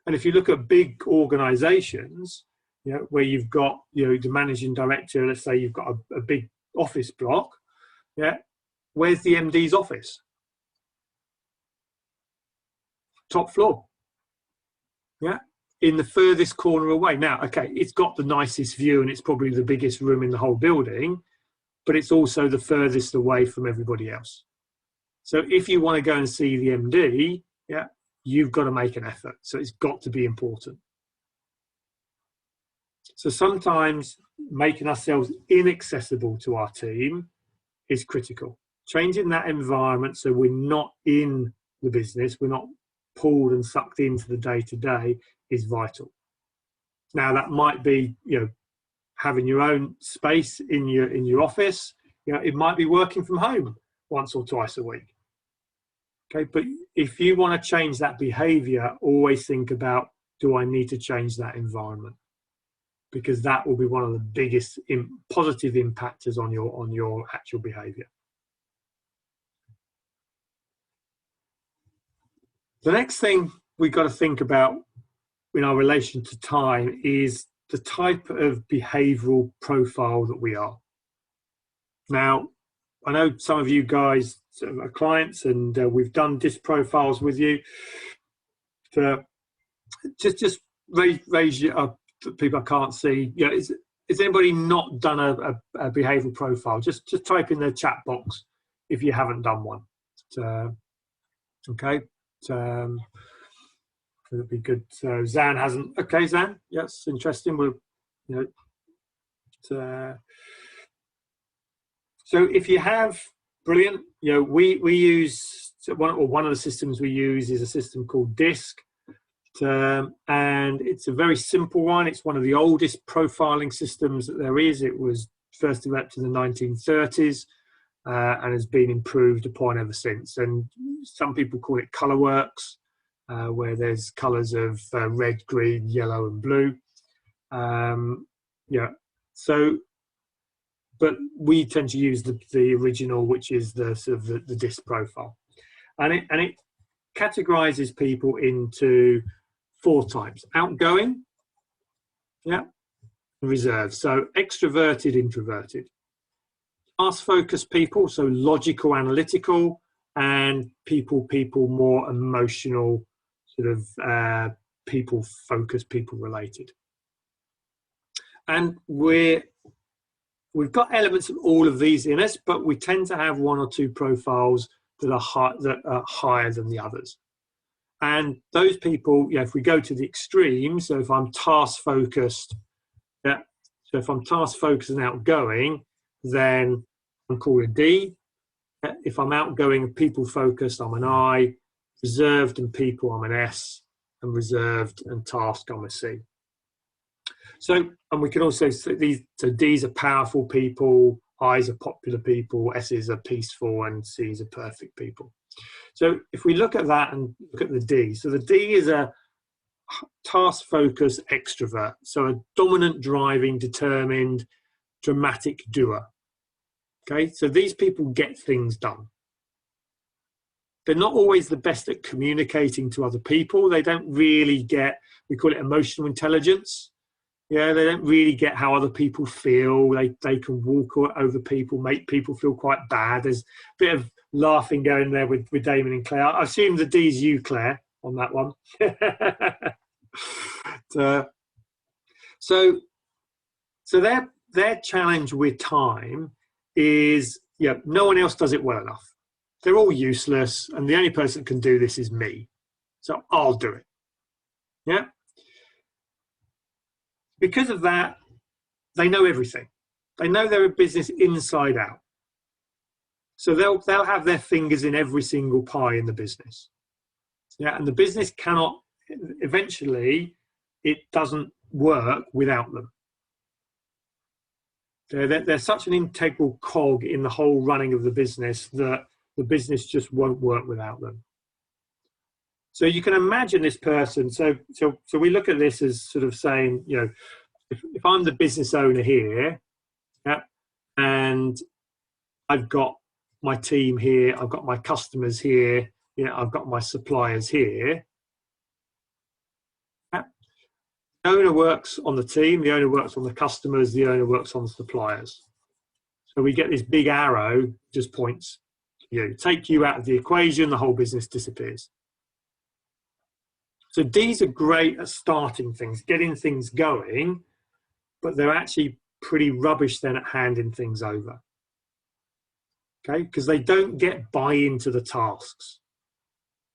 And if you look at big organizations, you know, where you've got, you know, the managing director, let's say you've got a big office block, yeah, where's the MD's office? Top floor, yeah, in the furthest corner away. Now, okay, it's got the nicest view and it's probably the biggest room in the whole building, but it's also the furthest away from everybody else. So if you want to go and see the MD, yeah, you've got to make an effort. So it's got to be important. So sometimes making ourselves inaccessible to our team is critical. Changing that environment so we're not in the business, we're not pulled and sucked into the day-to-day is vital. Now that might be, you know, having your own space in your office. You know, it might be working from home once or twice a week. Okay, but if you want to change that behavior, always think about, do I need to change that environment? Because that will be one of the biggest positive impactors on your actual behavior. The next thing we've got to think about in our relation to time is the type of behavioural profile that we are. Now, I know some of you guys are clients, and we've done DISC profiles with you. For just raise your up, people I can't see. You know, is anybody not done a behavioural profile? Just type in the chat box if you haven't done one. Okay. It'd be good. So Zan hasn't. Okay, Zan. Yes, interesting. We'll, you know. So if you have, brilliant. You know, we use one of the systems we use is a system called DISC, and it's a very simple one. It's one of the oldest profiling systems that there is. It was first developed in the 1930s. And has been improved upon ever since. And some people call it ColourWorks, where there's colours of red, green, yellow, and blue. Yeah. So, but we tend to use the original, which is the sort of the DISC profile, and it categorises people into 4 types: outgoing, yeah, reserved. So extroverted, introverted. Task-focused people, so logical, analytical, and people more emotional, sort of people-focused, people-related. And we've got elements of all of these in us, but we tend to have 1 or 2 profiles that are higher than the others. And those people, if we go to the extreme, so if I'm task focused, so if I'm task focused and outgoing, then I'm called a D. If I'm outgoing and people focused, I'm an I. Reserved and people, I'm an S. And reserved and task, I'm a C. So, and we can also say so D's are powerful people, I's are popular people, S's are peaceful, and C's are perfect people. So if we look at that and look at the D, so the D is a task-focused extrovert, so a dominant, driving, determined, dramatic doer. Okay, so these people get things done. They're not always the best at communicating to other people. They don't really get, we call it emotional intelligence. Yeah, they don't really get how other people feel. They can walk over people, make people feel quite bad. There's a bit of laughing going there with Damon and Claire. I assume the D's you, Claire, on that one. So their challenge with time is, no one else does it well enough. They're all useless, and the only person that can do this is me. So I'll do it. Yeah. Because of that, they know everything. They know their business inside out. So they'll have their fingers in every single pie in the business. Yeah, and the business cannot, eventually, it doesn't work without them. They're such an integral cog in the whole running of the business that the business just won't work without them. So you can imagine this person. So we look at this as sort of saying, if I'm the business owner here, and I've got my team here, I've got my customers here, I've got my suppliers here. The owner works on the team, the owner works on the customers, the owner works on the suppliers. So we get this big arrow just points, take you out of the equation, the whole business disappears. So D's are great at starting things, getting things going, but they're actually pretty rubbish then at handing things over. Okay, because they don't get buy-in to the tasks.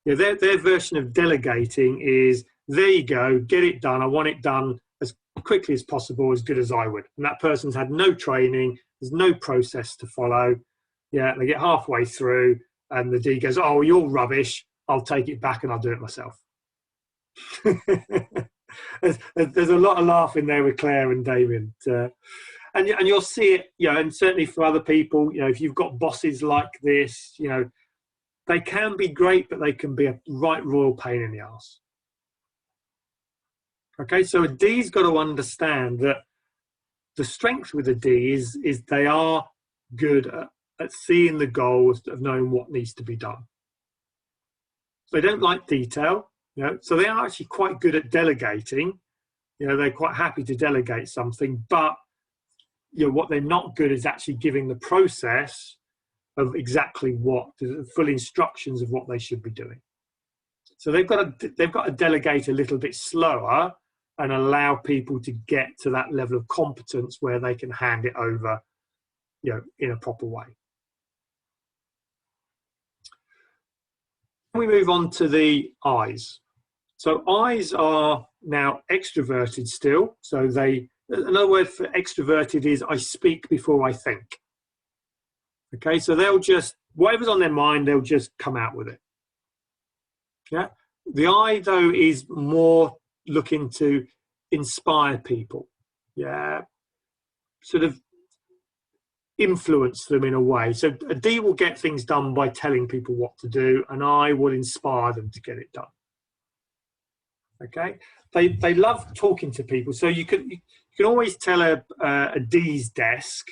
Their version of delegating is, there you go, get it done. I want it done as quickly as possible, as good as I would. And that person's had no training, there's no process to follow. They get halfway through and the D goes, oh, you're rubbish, I'll take it back and I'll do it myself. There's a lot of laughing there with Claire and Damien. And you'll see it, and certainly for other people, if you've got bosses like this, they can be great, but they can be a right royal pain in the arse. Okay, so a D's got to understand that the strength with a D is they are good at seeing the goals, of knowing what needs to be done. They don't like detail, so they are actually quite good at delegating. They're quite happy to delegate something, but what they're not good is actually giving the process of exactly what, the full instructions of what they should be doing. So they've got to delegate a little bit slower and allow people to get to that level of competence where they can hand it over, in a proper way. We move on to the I's. So I's are now extroverted still. So another word for extroverted is I speak before I think. Okay, so they'll just, whatever's on their mind, they'll just come out with it. Yeah. The I, though, is more looking to inspire people. Yeah. Sort of influence them in a way. So a D will get things done by telling people what to do, and I will inspire them to get it done. Okay. They love talking to people. So you can always tell a D's desk,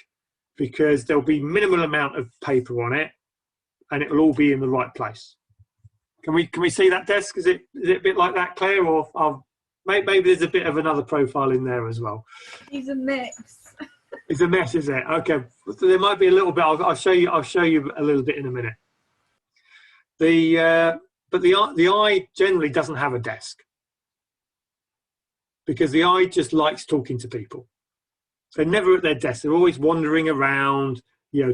because there'll be minimal amount of paper on it and it'll all be in the right place. Can we see that desk? Is it a bit like that, Claire? Or maybe there's a bit of another profile in there as well. It's a mess. It's a mess, is it? Okay. So there might be a little bit. I'll show you a little bit in a minute. But the I generally doesn't have a desk, because the I just likes talking to people. They're never at their desk. They're always wandering around,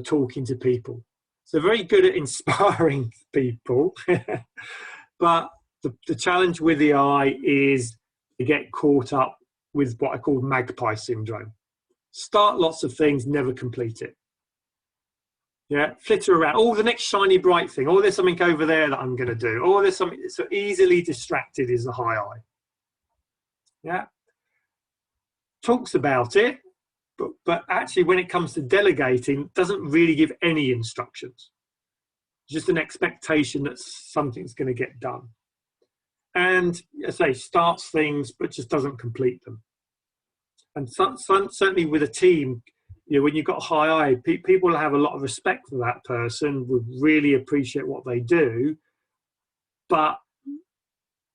talking to people. So very good at inspiring people, but the challenge with the I is to get caught up with what I call magpie syndrome. Start lots of things, never complete it. Yeah, flitter around. Oh, the next shiny bright thing. Oh, there's something over there that I'm going to do. Oh, there's something. So easily distracted is the high I. Yeah, talks about it, but actually when it comes to delegating, doesn't really give any instructions. Just an expectation that something's going to get done. And as I say, starts things, but just doesn't complete them. And certainly with a team, you know, when you've got a high I, people have a lot of respect for that person, would really appreciate what they do. But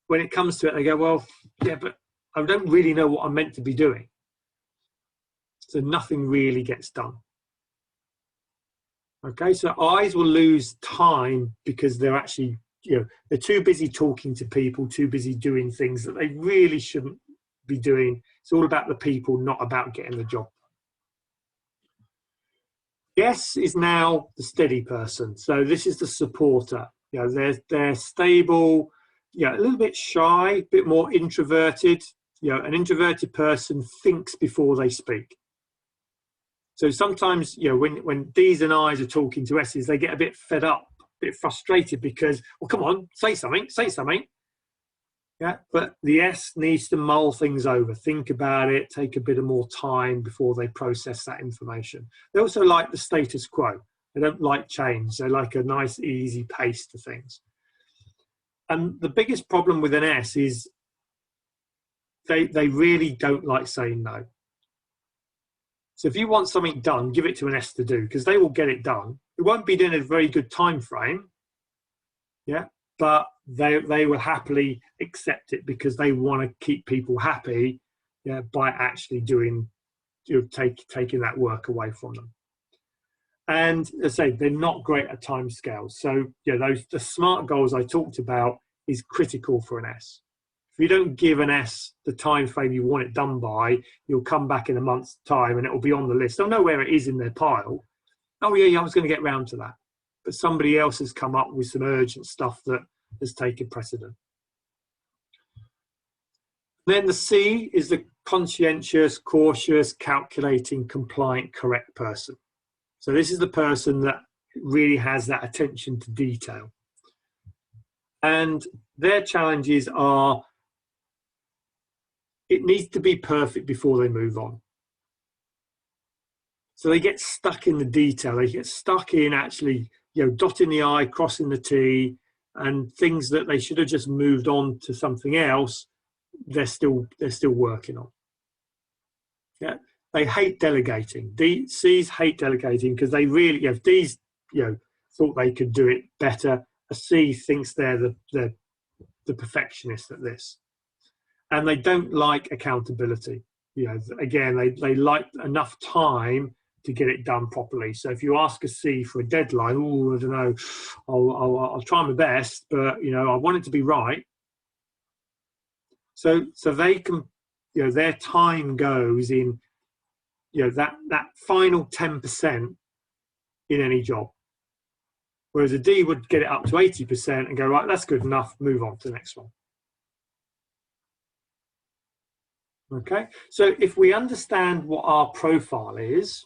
when it comes to it, they go, well, yeah, but I don't really know what I'm meant to be doing. So nothing really gets done. Okay, so I's will lose time because they're actually, you know, they're too busy talking to people, too busy doing things that they really shouldn't be doing. It's all about the people, not about getting the job. S is now the steady person. So this is the supporter. You know, they're stable, you know, a little bit shy, a bit more introverted. You know, an introverted person thinks before they speak. So sometimes, you know, when D's and I's are talking to S's, they get a bit fed up, a bit frustrated because, well, come on, say something, say something. Yeah, but the S needs to mull things over, think about it, take a bit of more time before they process that information. They also like the status quo. They don't like change. They like a nice, easy pace to things. And the biggest problem with an S is they really don't like saying no. So if you want something done, give it to an S to do, because they will get it done. It won't be in a very good time frame, yeah, but they will happily accept it because they want to keep people happy, yeah, by actually doing, you know, taking that work away from them. And as I say, they're not great at time scales. So yeah, the SMART goals I talked about is critical for an S. If you don't give an S the time frame you want it done by, you'll come back in a month's time and it will be on the list. They'll know where it is in their pile. Oh yeah, I was going to get round to that. But somebody else has come up with some urgent stuff that has taken precedent. Then the C is the conscientious, cautious, calculating, compliant, correct person. So this is the person that really has that attention to detail. And their challenges are, it needs to be perfect before they move on. So they get stuck in the detail. They get stuck in actually, you know, dotting the I, crossing the T, and things that they should have just moved on to something else, they're still working on. Yeah, they hate delegating. C's hate delegating because they really, you know, if D's, you know, thought they could do it better, a C thinks they're the perfectionist at this. And they don't like accountability. You know, again, they like enough time to get it done properly. So if you ask a C for a deadline, oh, I don't know, I'll try my best, but you know, I want it to be right. So they can, you know, their time goes in, you know, that final 10% in any job. Whereas a D would get it up to 80% and go, right, that's good enough, move on to the next one. Okay, so if we understand what our profile is,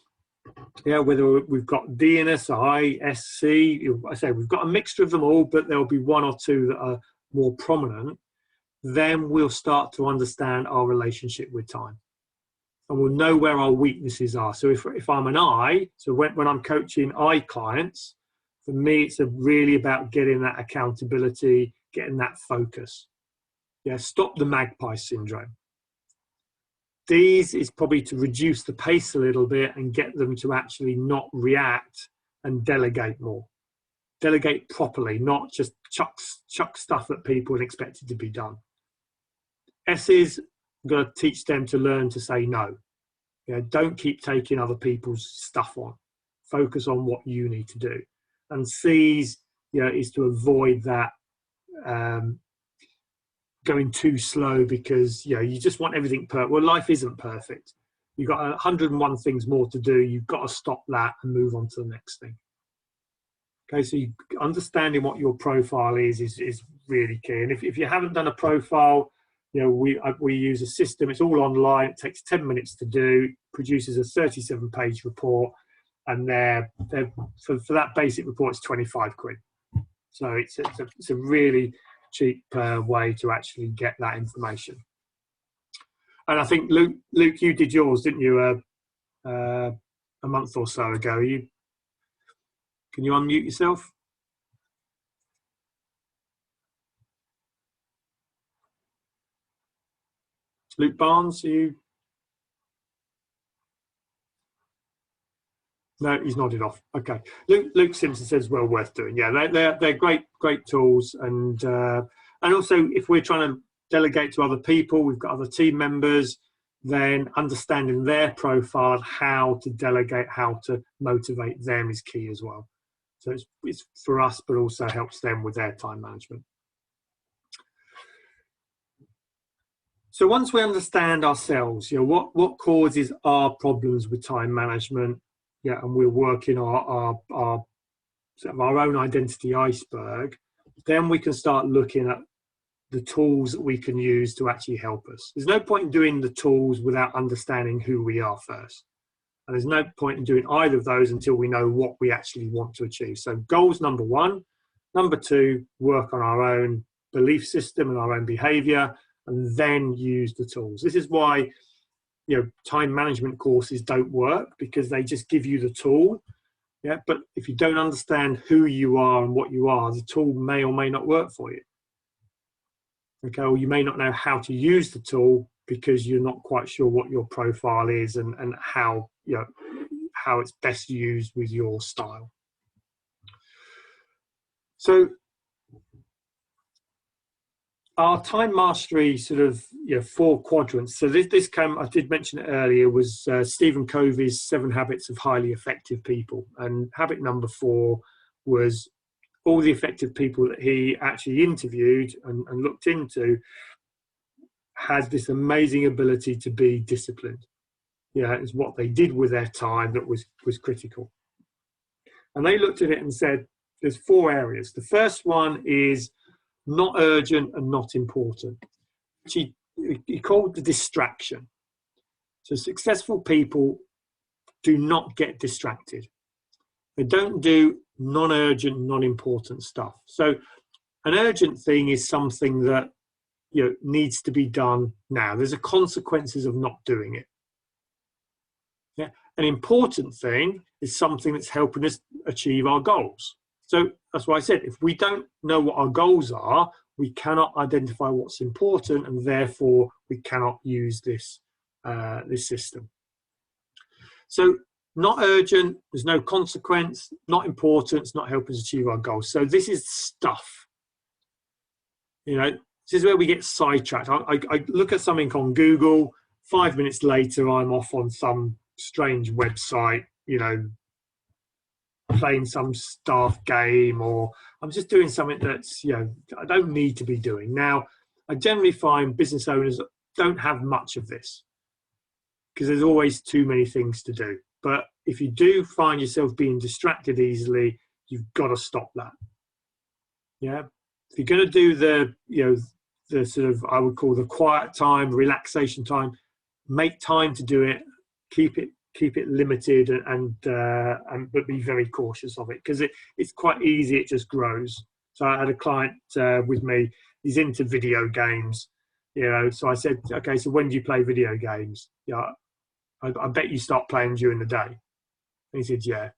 yeah, whether we've got D in us, I, S, C, I say we've got a mixture of them all, but there'll be one or two that are more prominent, then we'll start to understand our relationship with time. And we'll know where our weaknesses are. So if I'm an I, so when I'm coaching I clients, for me, it's really about getting that accountability, getting that focus. Yeah, stop the magpie syndrome. D's is probably to reduce the pace a little bit and get them to actually not react and delegate more. Delegate properly, not just chuck stuff at people and expect it to be done. S's, got to teach them to learn to say no. You know, don't keep taking other people's stuff on. Focus on what you need to do. And C's, you know, is to avoid that going too slow because, you know, you just want everything perfect. Well, life isn't perfect. You've got 101 things more to do. You've got to stop that and move on to the next thing. Okay, so understanding what your profile is really key. And if you haven't done a profile, you know, we use a system. It's all online. It takes 10 minutes to do. Produces a 37-page report, and for that basic report, it's 25 quid. So it's a really cheap way to actually get that information. And I think Luke, you did yours, didn't you? A month or so ago. Can you unmute yourself? Luke Barnes, are you? No, he's nodded off. Okay. Luke Simpson says well worth doing. Yeah, they're great tools, and also if we're trying to delegate to other people, we've got other team members, then understanding their profile, how to delegate, how to motivate them is key as well. So it's for us, but also helps them with their time management. So once we understand ourselves, you know, what causes our problems with time management, yeah, and we're working our sort of our own identity iceberg, then we can start looking at the tools that we can use to actually help us. There's no point in doing the tools without understanding who we are first. And there's no point in doing either of those until we know what we actually want to achieve. So goals, number one. Number two, work on our own belief system and our own behavior, and then use the tools. This is why, you know, time management courses don't work, because they just give you the tool. Yeah, but if you don't understand who you are and what you are, the tool may or may not work for you. Okay, or you may not know how to use the tool because you're not quite sure what your profile is and how, you know, how it's best used with your style. So our time mastery sort of, you know, 4 quadrants. So this came, I did mention it earlier, was Stephen Covey's 7 Habits of Highly Effective People. And habit number 4 was all the effective people that he actually interviewed and looked into had this amazing ability to be disciplined. Yeah, it's what they did with their time that was critical. And they looked at it and said, there's 4 areas. The first one is not urgent and not important, which he called the distraction. So successful people do not get distracted. They don't do non-urgent, non-important stuff. So an urgent thing is something that, you know, needs to be done now. There's a consequences of not doing it. Yeah. An important thing is something that's helping us achieve our goals. So that's why I said, if we don't know what our goals are, we cannot identify what's important, and therefore we cannot use this system. So not urgent, there's no consequence, not important, it's not helping us achieve our goals. So this is stuff. You know, this is where we get sidetracked. I look at something on Google, 5 minutes later I'm off on some strange website, you know, playing some staff game, or I'm just doing something that's, you know, I don't need to be doing. Now, I generally find business owners don't have much of this because there's always too many things to do. But if you do find yourself being distracted easily, you've got to stop that. Yeah. If you're going to do the, you know, the sort of, I would call the quiet time, relaxation time, make time to do it, keep it limited, but be very cautious of it, because it's quite easy, it just grows. So I had a client with me, he's into video games, you know, so I said, okay, so when do you play video games? Yeah, I bet you start playing during the day. And he said, yeah.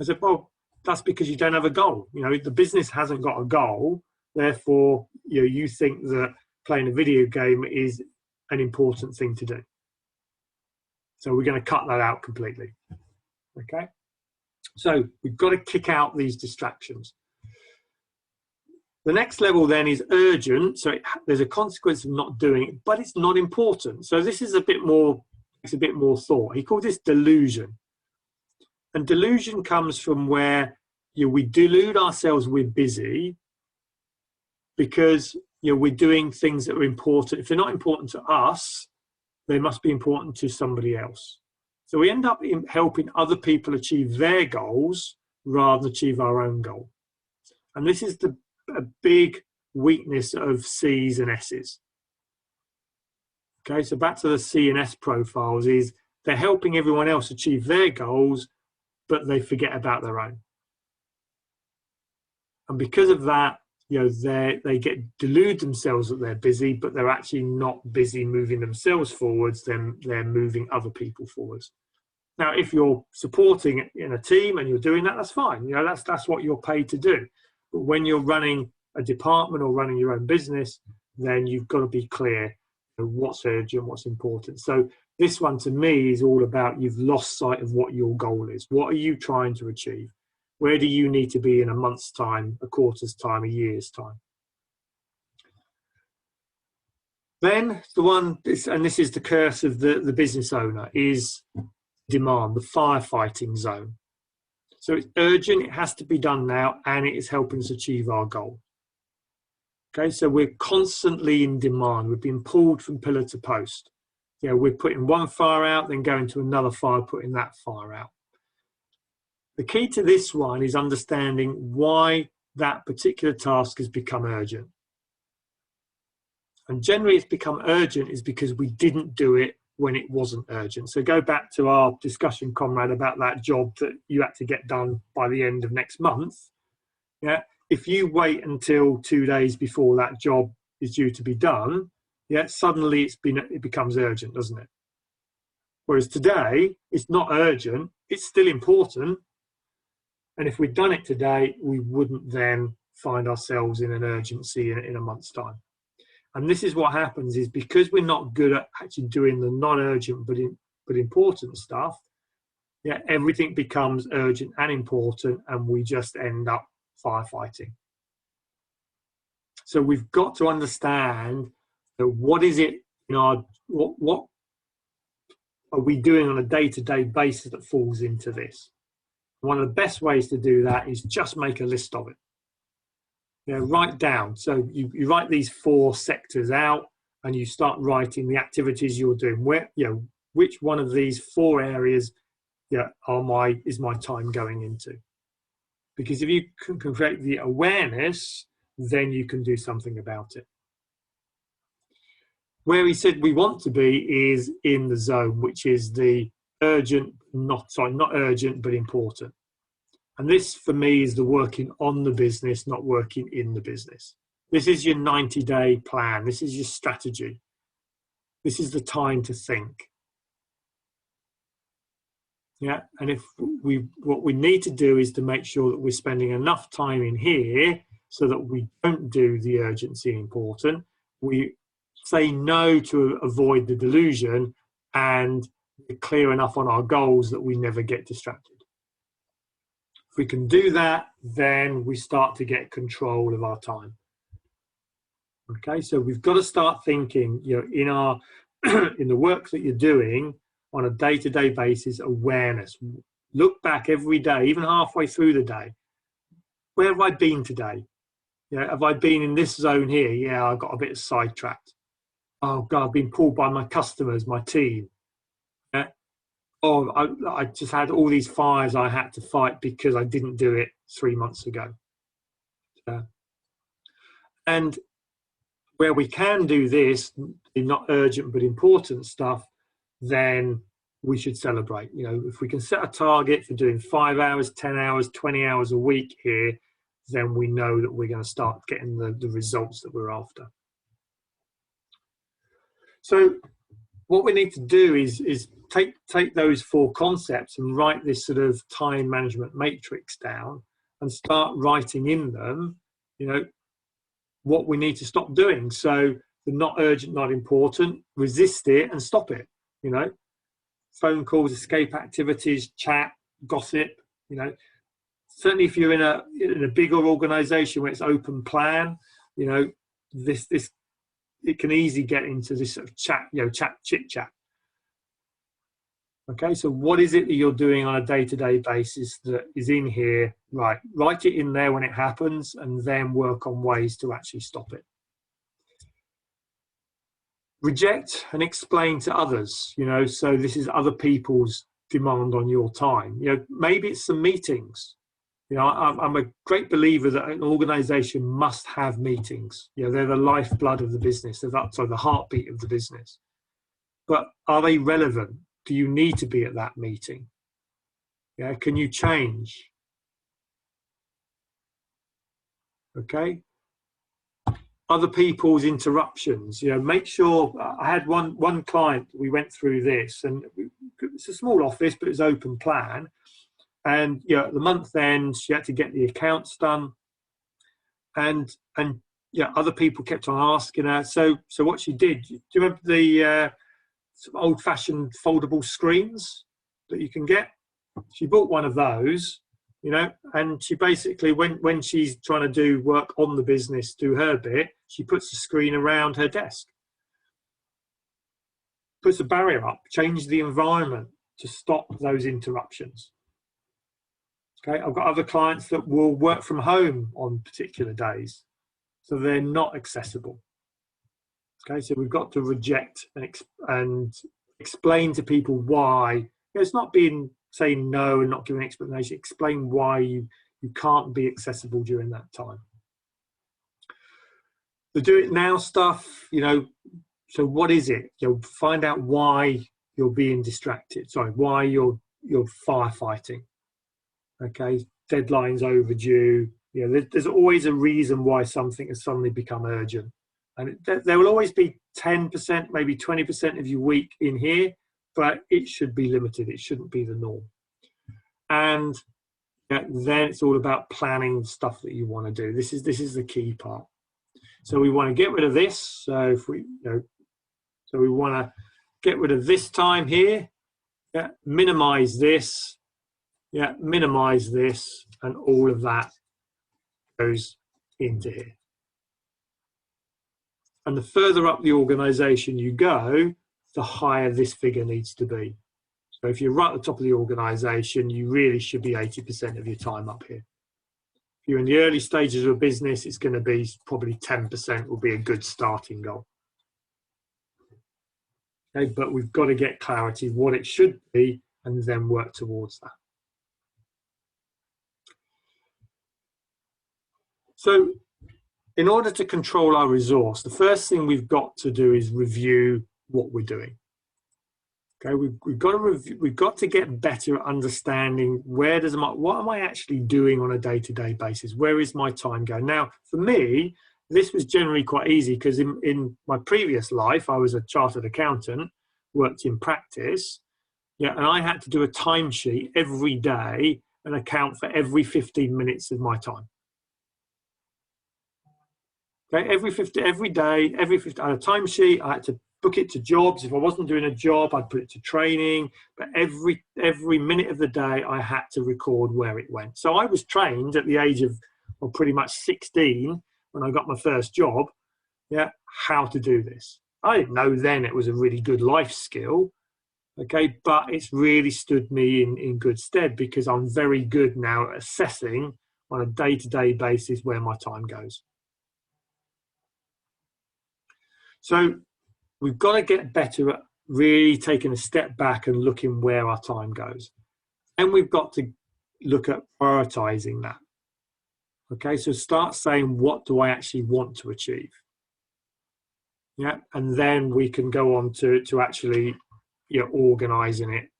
I said, well, that's because you don't have a goal. You know, the business hasn't got a goal, therefore, you know, you think that playing a video game is an important thing to do. So we're going to cut that out completely. Okay. So we've got to kick out these distractions. The next level then is urgent. So there's a consequence of not doing it, but it's not important. So this is a bit more, it's a bit more thought. He called this delusion. And delusion comes from where, you know, we delude ourselves we're busy because, you know, we're doing things that are important. If they're not important to us, they must be important to somebody else. So we end up helping other people achieve their goals rather than achieve our own goal. And this is a big weakness of C's and S's. Okay, so back to the C and S profiles is they're helping everyone else achieve their goals, but they forget about their own. And because of that, they delude themselves that they're busy, but they're actually not busy moving themselves forwards, then they're moving other people forwards. Now, if you're supporting in a team and you're doing that, that's fine. That's what you're paid to do. But when you're running a department or running your own business, then you've got to be clear what's urgent, what's important. So this one to me is all about you've lost sight of what your goal is. What are you trying to achieve? Where do you need to be in a month's time, a quarter's time, a year's time? Then the one, and this is the curse of the business owner, is demand, the firefighting zone. So it's urgent, it has to be done now, and it is helping us achieve our goal. Okay, so we're constantly in demand. We're being pulled from pillar to post. We're putting one fire out, then going to another fire, putting that fire out. The key to this one is understanding why that particular task has become urgent. And generally it's become urgent is because we didn't do it when it wasn't urgent. So go back to our discussion, Conrad, about that job that you had to get done by the end of next month. Yeah, if you wait until 2 days before that job is due to be done, suddenly it becomes urgent, doesn't it? Whereas today, it's not urgent, it's still important. And if we'd done it today, we wouldn't then find ourselves in an urgency in a month's time. And this is what happens is because we're not good at actually doing the non-urgent but important stuff, everything becomes urgent and important, and we just end up firefighting. So we've got to understand what is it what are we doing on a day-to-day basis that falls into this. One of the best ways to do that is just make a list of it. Write down. So you write these 4 sectors out, and you start writing the activities you're doing. Which one of these 4 areas is my time going into? Because if you can create the awareness, then you can do something about it. Where he said we want to be is in the zone, which is the urgent, not urgent, but important. And this, for me, is the working on the business, not working in the business. This is your 90-day plan. This is your strategy. This is the time to think. And what we need to do is to make sure that we're spending enough time in here so that we don't do the urgency important. We say no to avoid the delusion, and we're clear enough on our goals that we never get distracted. If we can do that, then we start to get control of our time. Okay, so we've got to start thinking, in the work that you're doing on a day-to-day basis, awareness. Look back every day, even halfway through the day. Where have I been today? Have I been in this zone here? Yeah, I got a bit sidetracked. Oh God, I've been pulled by my customers, my team. I just had all these fires I had to fight because I didn't do it 3 months ago. And where we can do this, not urgent but important stuff, then we should celebrate. If we can set a target for doing 5 hours, 10 hours, 20 hours a week here, then we know that we're going to start getting the results that we're after. So what we need to do is take those 4 concepts and write this sort of time management matrix down and start writing in them, what we need to stop doing. So the not urgent, not important, resist it and stop it. Phone calls, escape activities, chat, gossip. Certainly if you're in a bigger organization where it's open plan, this it can easily get into this sort of chit chat. Okay, so what is it that you're doing on a day-to-day basis that is in here? Right, write it in there when it happens, and then work on ways to actually stop it. Reject and explain to others, so this is other people's demand on your time. Maybe it's some meetings. You know, I'm a great believer that an organisation must have meetings. You know, they're the lifeblood of the business. They're the heartbeat of the business. But are they relevant? Do you need to be at that meeting? Yeah, can you change? Okay. Other people's interruptions. You know, make sure. I had one client. We went through this, and it's a small office, but it's open plan. And you know, at the month end, she had to get the accounts done, and yeah, other people kept on asking her. So what she did? Do you remember the old-fashioned foldable screens that you can get? She bought one of those, you know, and she basically, when she's trying to do work on the business, do her bit, she puts the screen around her desk, puts a barrier up, changes the environment to stop those interruptions. Okay, I've got other clients that will work from home on particular days, so they're not accessible. Okay, so we've got to reject and explain to people why. It's not saying no and not giving an explanation. Explain why you can't be accessible during that time. The do it now stuff, you know, so what is it? You'll find out why you're being distracted. Sorry, why you're firefighting. Okay, deadlines overdue. You know, there's always a reason why something has suddenly become urgent. And there will always be 10%, maybe 20% of your week in here, but it should be limited. It shouldn't be the norm. And yeah, then it's all about planning stuff that you want to do. This is the key part. So we want to get rid of this. So if we, you know, so we want to get rid of this time here. Yeah, minimize this. Yeah, minimize this, and all of that goes into here. And the further up the organisation you go, the higher this figure needs to be. So if you're right at the top of the organisation, you really should be 80% of your time up here. If you're in the early stages of a business, it's going to be probably 10% will be a good starting goal. Okay, but we've got to get clarity of what it should be and then work towards that. So in order to control our resource, the first thing we've got to do is review what we're doing. Okay, we've got to review, we've got to get better at understanding what am I actually doing on a day-to-day basis? Where is my time going? Now, for me, this was generally quite easy because in my previous life, I was a chartered accountant, worked in practice, yeah, and I had to do a timesheet every day and account for every 15 minutes of my time. Okay, every day, I had a timesheet. I had to book it to jobs. If I wasn't doing a job, I'd put it to training. But every minute of the day, I had to record where it went. So I was trained at the age of, well, pretty much 16 when I got my first job, yeah, how to do this. I didn't know then it was a really good life skill, okay, but it's really stood me in good stead because I'm very good now at assessing on a day-to-day basis where my time goes. So we've got to get better at really taking a step back and looking where our time goes. And we've got to look at prioritizing that. Okay, so start saying, what do I actually want to achieve? Yeah, and then we can go on to actually, you know, organizing it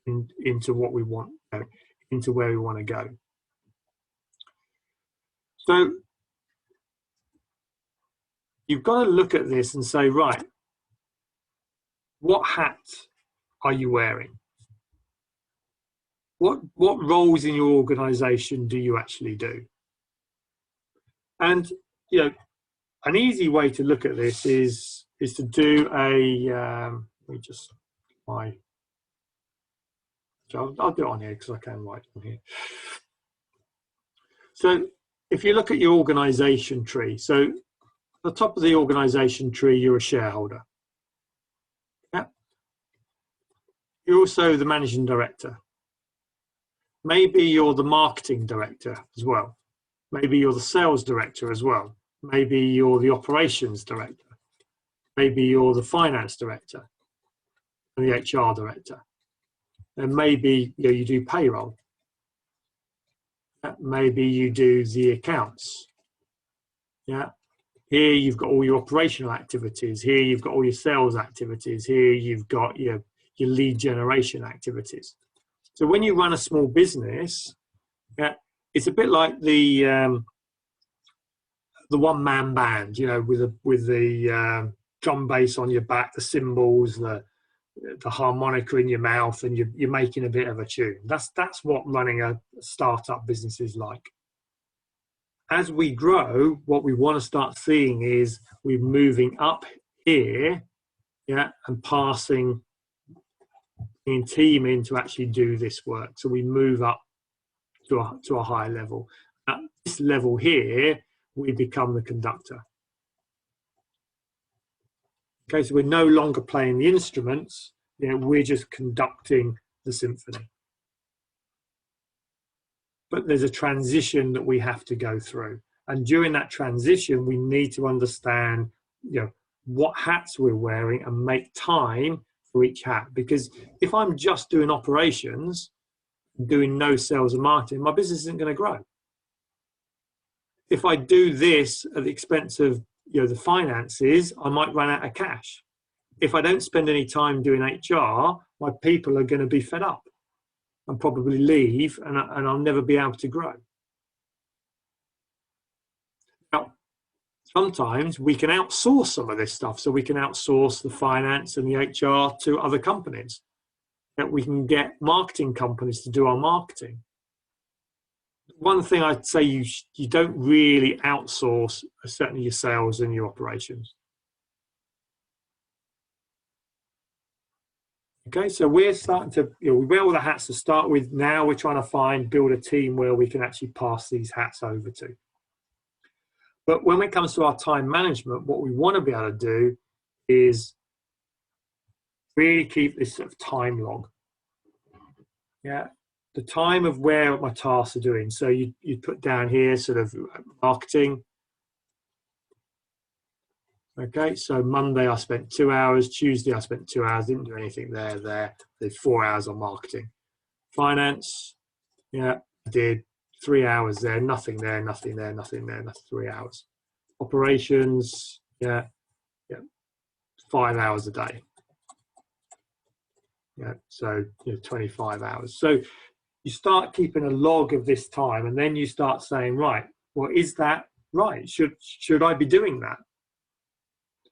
into what we want, into where we want to go. So you've got to look at this and say, right, what hat are you wearing? What roles in your organization do you actually do? And, you know, an easy way to look at this is to do a, I'll do it on here because I can write on here. So if you look at your organization tree, so at the top of the organization tree, you're a shareholder. Yeah. You're also the managing director. Maybe you're the marketing director as well. Maybe you're the sales director as well. Maybe you're the operations director. Maybe you're the finance director and the HR director. And maybe, you know, you do payroll. Maybe you do the accounts. Yeah. Here you've got all your operational activities. Here you've got all your sales activities. Here you've got your lead generation activities. So when you run a small business, yeah, it's a bit like the one-man band, you know, with the drum bass on your back, the cymbals, the harmonica in your mouth, and you're making a bit of a tune. That's what running a startup business is like. As we grow, what we want to start seeing is we're moving up here, yeah, and passing in team in to actually do this work. So we move up to a higher level. At this level here, we become the conductor. Okay, so we're no longer playing the instruments, you know, we're just conducting the symphony. But there's a transition that we have to go through. And during that transition, we need to understand, you know, what hats we're wearing and make time for each hat. Because if I'm just doing operations, doing no sales and marketing, my business isn't going to grow. If I do this at the expense of, you know, the finances, I might run out of cash. If I don't spend any time doing HR, my people are going to be fed up and probably leave, and I'll never be able to grow. Now, sometimes we can outsource some of this stuff. So we can outsource the finance and the HR to other companies. That we can get marketing companies to do our marketing. One thing I'd say you don't really outsource certainly your sales and your operations. Okay, so we're starting to, you know, we wear all the hats to start with. Now we're trying to build a team where we can actually pass these hats over to. But when it comes to our time management, what we want to be able to do is really keep this sort of time log. Yeah, the time of where my tasks are doing. So you put down here sort of marketing. Okay, so Monday I spent 2 hours, Tuesday I spent 2 hours, didn't do anything there. Did 4 hours on marketing. Finance, yeah, I did 3 hours there, nothing there, nothing there, nothing there, that's 3 hours. Operations, yeah, 5 hours a day. Yeah, so 25 hours. So you start keeping a log of this time, and then you start saying, right, well, is that right? Should I be doing that?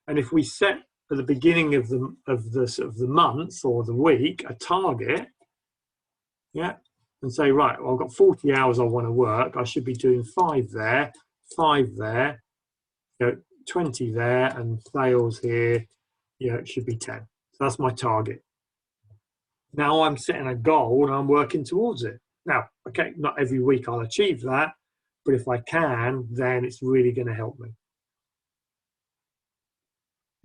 And if we set at the beginning of the month or the week a target, yeah, and say, right, well, I've got 40 hours I want to work. I should be doing 5 there, 5 there, 20 there, and sales here, it should be 10. So that's my target. Now I'm setting a goal and I'm working towards it. Now, okay, not every week I'll achieve that, but if I can, then it's really going to help me.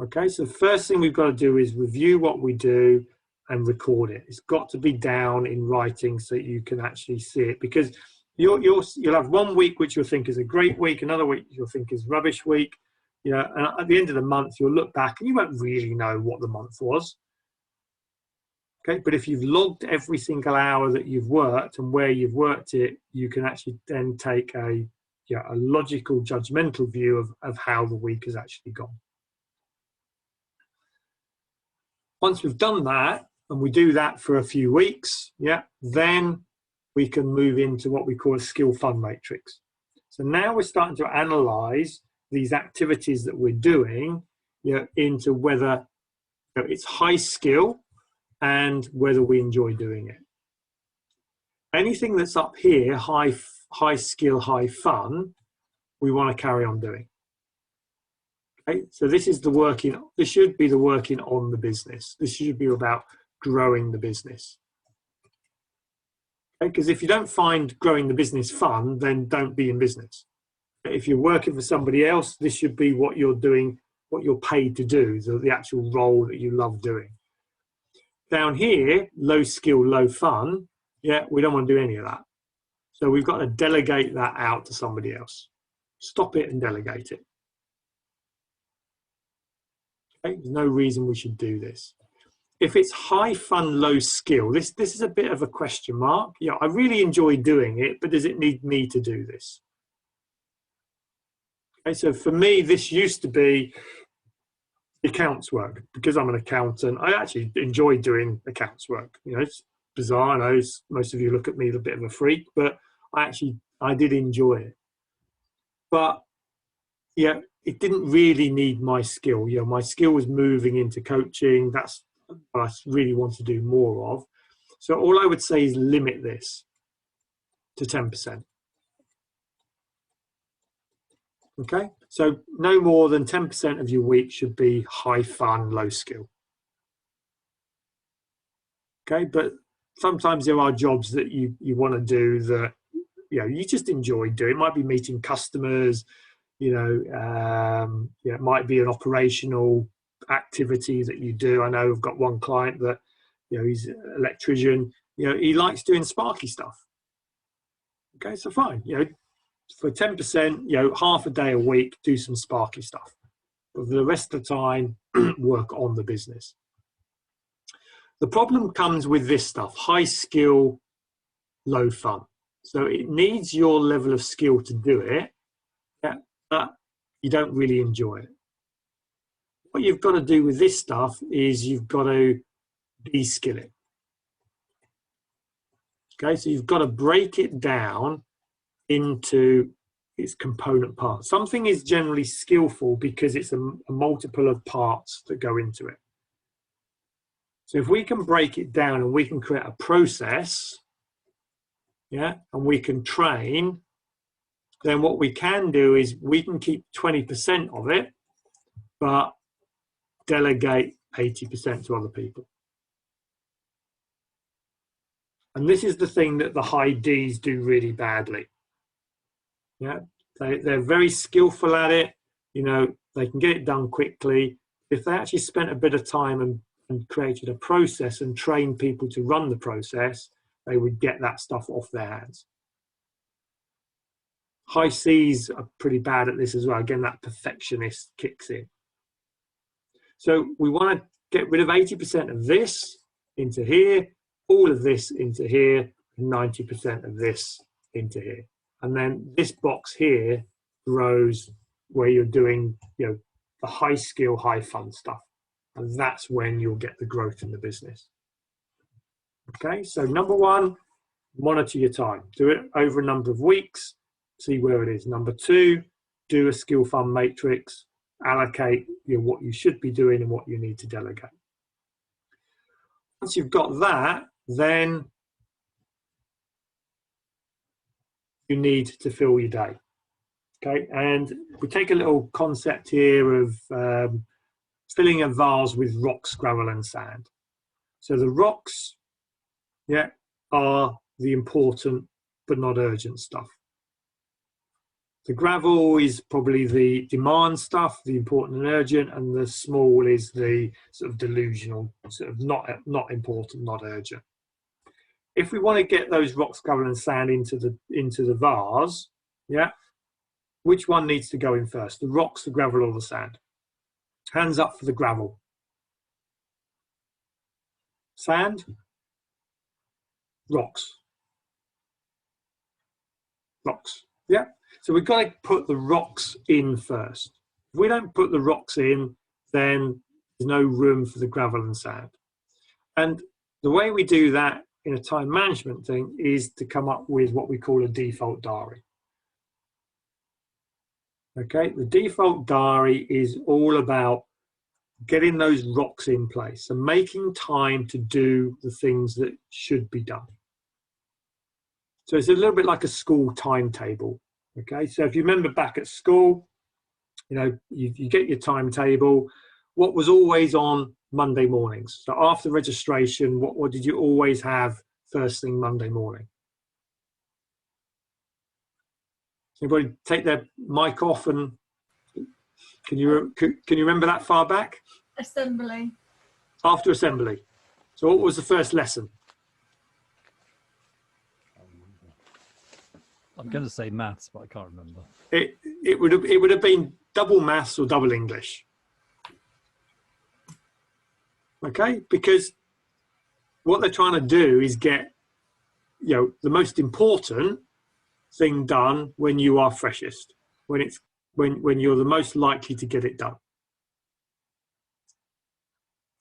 Okay, so the first thing we've got to do is review what we do and record it. It's got to be down in writing so you can actually see it, because you'll have 1 week which you'll think is a great week, another week you'll think is rubbish week, and at the end of the month you'll look back and you won't really know what the month was. Okay, but if you've logged every single hour that you've worked and where you've worked it, you can actually then take a logical, judgmental view of how the week has actually gone. Once we've done that, and we do that for a few weeks, then we can move into what we call a skill fund matrix. So now we're starting to analyze these activities that we're doing, into whether it's high skill and whether we enjoy doing it. Anything that's up here, high skill, high fun, we want to carry on doing. Okay, so this is this should be the working on the business. This should be about growing the business. Okay, because if you don't find growing the business fun, then don't be in business. If you're working for somebody else, this should be what you're doing, what you're paid to do, the actual role that you love doing. Down here, low skill, low fun, we don't want to do any of that. So we've got to delegate that out to somebody else. Stop it and delegate it. Okay? There's no reason we should do this. if it's high fun, low skill, this is a bit of a question mark. Yeah, I really enjoy doing it, but does it need me to do this? Okay, so for me, this used to be accounts work. Because I'm an accountant, I actually enjoy doing accounts work. You know, it's bizarre. I know most of you look at me as a bit of a freak, but I did enjoy it. But yeah, it didn't really need my skill. You know, my skill was moving into coaching. That's what I really want to do more of. So all I would say is limit this to 10%. Okay, so no more than 10% of your week should be high fun, low skill. Okay, but sometimes there are jobs that you want to do that, you know, you just enjoy doing. It might be meeting customers, you know, it might be an operational activity that you do. I know I've got one client that, you know, he's an electrician, you know, he likes doing SMARTie stuff. Okay, so fine, you know, for 10%, you know, half a day a week, do some SMARTie stuff. But for the rest of the time, work on the business. The problem comes with this stuff, high skill, low fun. So it needs your level of skill to do it, yeah, but you don't really enjoy it. What you've got to do with this stuff is you've got to de-skill it. Okay, so you've got to break it down into its component parts. Something is generally skillful because it's a multiple of parts that go into it. So if we can break it down and we can create a process, yeah, and we can train, then what we can do is we can keep 20% of it, but delegate 80% to other people. And this is the thing that the high Ds do really badly. Yeah, they're very skillful at it. You know, they can get it done quickly. If they actually spent a bit of time and created a process and trained people to run the process, they would get that stuff off their hands. High Cs are pretty bad at this as well. Again, that perfectionist kicks in. So we want to get rid of 80% of this into here, all of this into here, and 90% of this into here. And then this box here grows where you're doing, you know, the high skill, high fun stuff. And that's when you'll get the growth in the business. Okay, so number one, monitor your time. Do it over a number of weeks, see where it is. Number two, do a skill fun matrix, allocate, you know, what you should be doing and what you need to delegate. Once you've got that, then you need to fill your day. Okay, and we take a little concept here of filling a vase with rocks, gravel and sand. So the rocks, yeah, are the important but not urgent stuff. The gravel is probably the demand stuff, the important and urgent, and the small is the sort of delusional, sort of not important, not urgent. If we want to get those rocks, gravel and sand into the vase, yeah, which one needs to go in first? The rocks, the gravel or the sand? Hands up for the gravel. Sand? Rocks. Rocks, yeah. So we've got to put the rocks in first. If we don't put the rocks in, then there's no room for the gravel and sand. And the way we do that in a time management thing is to come up with what we call a default diary. Okay, the default diary is all about getting those rocks in place and making time to do the things that should be done. So it's a little bit like a school timetable. Okay, so if you remember back at school, you know, you get your timetable. What was always on Monday mornings? So after registration, what did you always have first thing Monday morning? Anybody take their mic off and can you remember that far back? Assembly. After assembly. So what was the first lesson? I'm going to say maths, but I can't remember. It would have been double maths or double English. Okay, because what they're trying to do is get, you know, the most important thing done when you are freshest, when you're the most likely to get it done.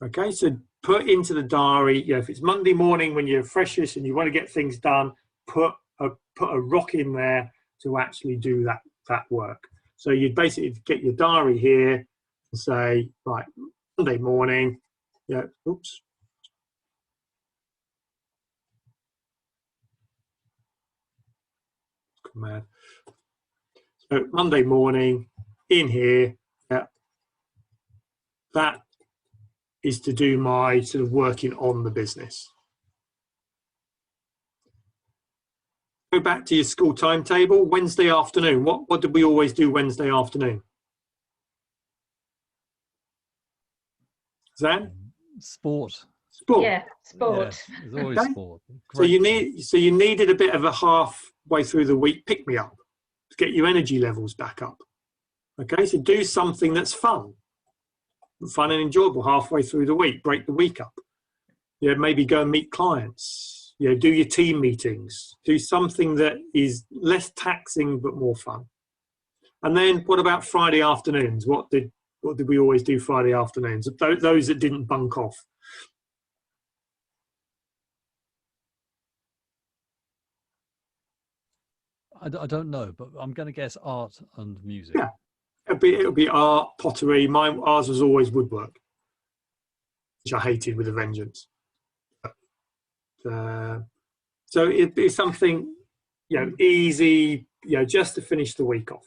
Okay, so put into the diary, you know, if it's Monday morning when you're freshest and you want to get things done, put a rock in there to actually do that work. So you'd basically get your diary here and say, right, Monday morning, yeah, oops. Mad. So Monday morning in here, yeah, that is to do my sort of working on the business. Go back to your school timetable. Wednesday afternoon. What did we always do Wednesday afternoon? Zan? Sport. Sport. Yeah, sport. Yeah, it's always Okay. sport. So you needed a bit of a halfway through the week pick me up to get your energy levels back up. Okay, so do something that's fun and enjoyable halfway through the week. Break the week up. Yeah, maybe go and meet clients. You know, do your team meetings. Do something that is less taxing but more fun. And then, what about Friday afternoons? What did we always do Friday afternoons? Those that didn't bunk off. I don't know, but I'm going to guess art and music. Yeah, it'll be art, pottery. Ours was always woodwork, which I hated with a vengeance. So it'd be something, you know, easy, you know, just to finish the week off,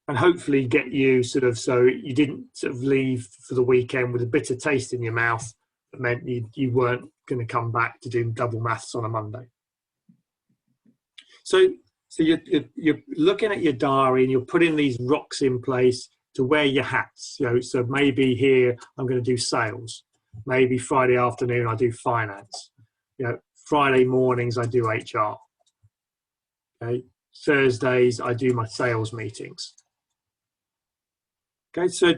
and hopefully get you sort of so you didn't sort of leave for the weekend with a bitter taste in your mouth that meant you weren't going to come back to do double maths on a Monday. So you're looking at your diary and you're putting these rocks in place to wear your hats. You know, so maybe here I'm going to do sales. Maybe Friday afternoon I do finance. You know, Friday mornings I do HR. Okay, Thursdays I do my sales meetings. Okay, so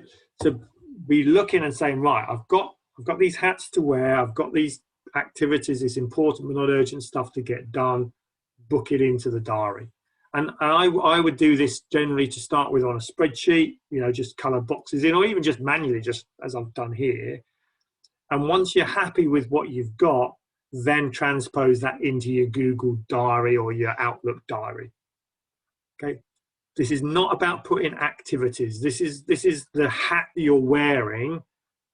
be looking and saying, right, I've got these hats to wear. I've got these activities. It's important but not urgent stuff to get done. Book it into the diary. And I would do this generally to start with on a spreadsheet, you know, just color boxes in, or even just manually, just as I've done here. And once you're happy with what you've got, then transpose that into your Google Diary or your Outlook Diary. Okay. This is not about putting activities. This is the hat that you're wearing.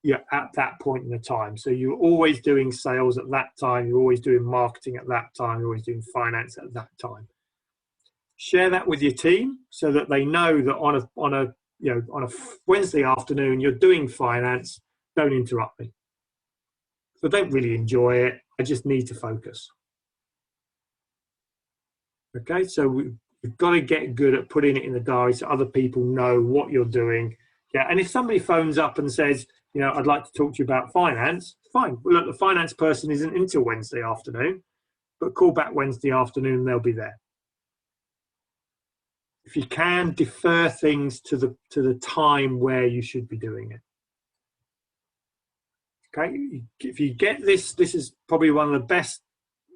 You're at that point in the time. So you're always doing sales at that time. You're always doing marketing at that time. You're always doing finance at that time. Share that with your team so that they know that on a Wednesday afternoon you're doing finance. Don't interrupt me. If I don't really enjoy it, I just need to focus. Okay, so we've got to get good at putting it in the diary so other people know what you're doing. Yeah, and if somebody phones up and says, you know, I'd like to talk to you about finance, fine. Well, look, the finance person isn't until Wednesday afternoon, but call back Wednesday afternoon and they'll be there. If you can, defer things to the time where you should be doing it. Okay, if you get this is probably one of the best,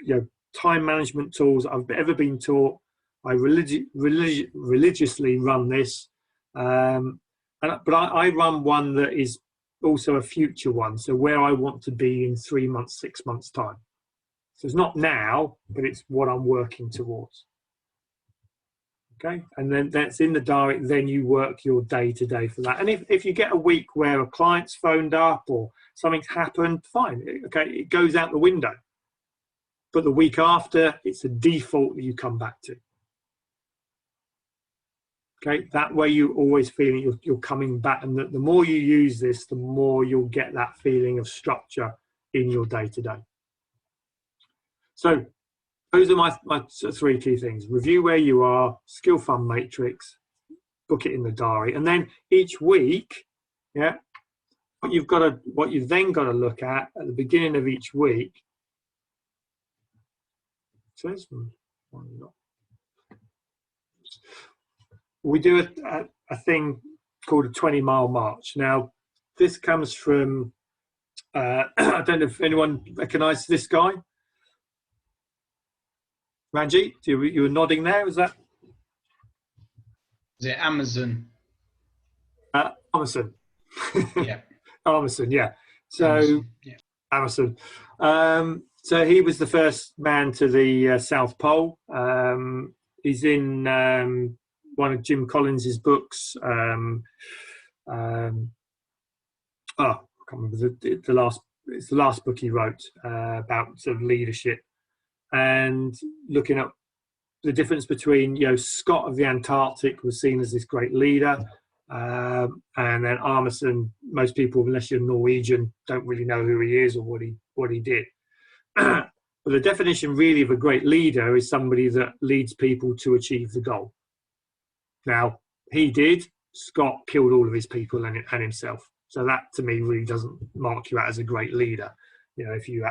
you know, time management tools I've ever been taught. I religiously run this, but I run one that is also a future one. So where I want to be in 3 months, 6 months time. So it's not now, but it's what I'm working towards. Okay, and then that's in the diary. Then you work your day to day for that. And if you get a week where a client's phoned up or something's happened, fine. Okay, it goes out the window. But the week after, it's a default that you come back to. Okay, that way you're always feeling you're coming back, and the more you use this, the more you'll get that feeling of structure in your day to day. So those are my three key things. Review where you are, skill fund matrix, book it in the diary. And then each week, yeah, what you've then got to look at the beginning of each week. So we do a thing called a 20-mile march. Now, this comes from I don't know if anyone recognises this guy. Ranjit, you were nodding there. Was that? Is it Amazon? Amazon. Yeah. Amazon, yeah. So Amazon, yeah. Amazon. So he was the first man to the South Pole. He's in one of Jim Collins's books. I can't remember the last. It's the last book he wrote about sort of leadership and looking at the difference between, Scott of the Antarctic was seen as this great leader, and then Amundsen. Most people, unless you're Norwegian, don't really know who he is or what he did. But the definition really of a great leader is somebody that leads people to achieve the goal. Now, he did. Scott killed all of his people and himself. So that, to me, really doesn't mark you out as a great leader. If you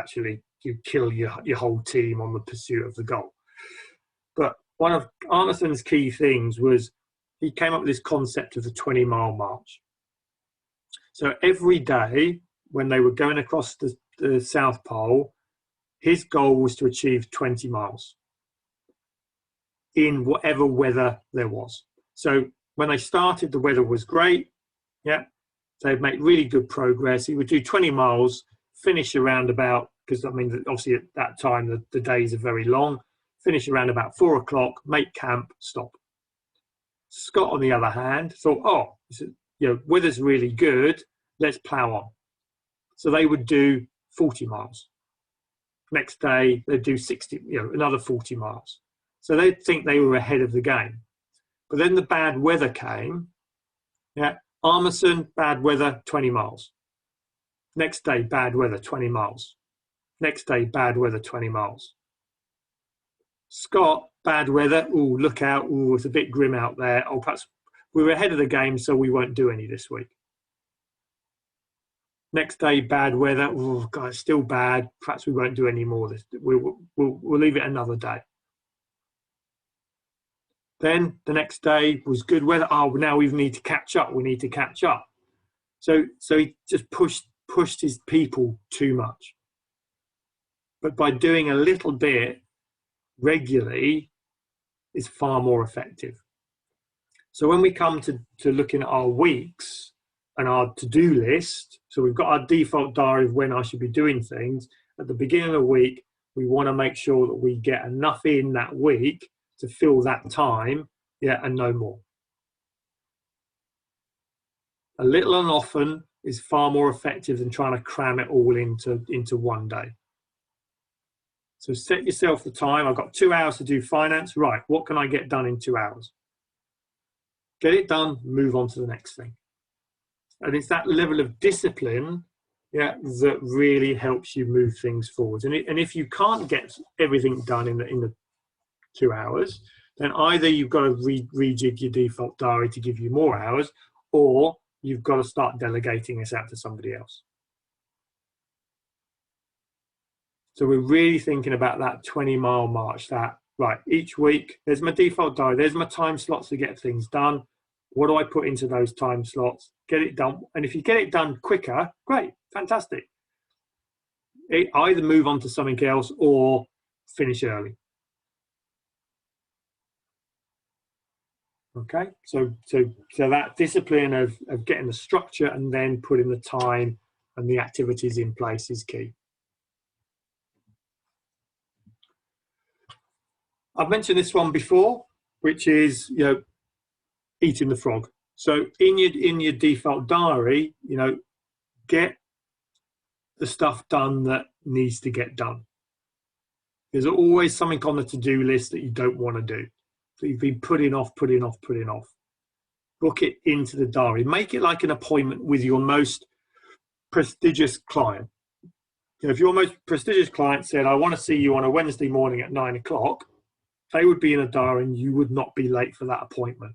kill your whole team on the pursuit of the goal. But one of Arnesen's key things was he came up with this concept of the 20-mile march. So every day when they were going across the South Pole, his goal was to achieve 20 miles in whatever weather there was. So when they started, the weather was great. Yeah. So they'd make really good progress. He would do 20 miles, finish around about, because obviously at that time the days are very long, finish around about 4 o'clock, make camp, stop. Scott, on the other hand, thought, weather's really good, let's plough on. So they would do 40 miles. Next day, they'd do 60, another 40 miles. So they'd think they were ahead of the game. But then the bad weather came. Yeah, Amundsen, bad weather, 20 miles. Next day, bad weather, 20 miles. Next day, bad weather, 20 miles. Scott, bad weather. Oh, look out. Oh, it's a bit grim out there. Oh, perhaps we were ahead of the game, so we won't do any this week. Next day, bad weather. Oh, God, it's still bad. Perhaps we won't do any more. We'll leave it another day. Then the next day was good weather. Oh, now we need to catch up. We need to catch up. So he just pushed his people too much. But by doing a little bit regularly is far more effective. So when we come to looking at our weeks and our to-do list, so we've got our default diary of when I should be doing things. At the beginning of the week, we want to make sure that we get enough in that week to fill that time, and no more. A little and often is far more effective than trying to cram it all into one day. So set yourself the time. I've got 2 hours to do finance. Right, what can I get done in 2 hours? Get it done, move on to the next thing. And it's that level of discipline that really helps you move things forward. And if you can't get everything done in the 2 hours, then either you've got to rejig your default diary to give you more hours, or you've got to start delegating this out to somebody else. So we're really thinking about that 20-mile march, that, right, each week, there's my default diary, there's my time slots to get things done. What do I put into those time slots? Get it done. And if you get it done quicker, great, fantastic. Either move on to something else or finish early. Okay, so that discipline of getting the structure and then putting the time and the activities in place is key. I've mentioned this one before, which is eating the frog. So in your default diary, get the stuff done that needs to get done. There's always something on the to-do list that you don't want to do. So you've been putting off. Book it into the diary. Make it like an appointment with your most prestigious client. If your most prestigious client said, I want to see you on a Wednesday morning at 9 o'clock, they would be in a diary and you would not be late for that appointment.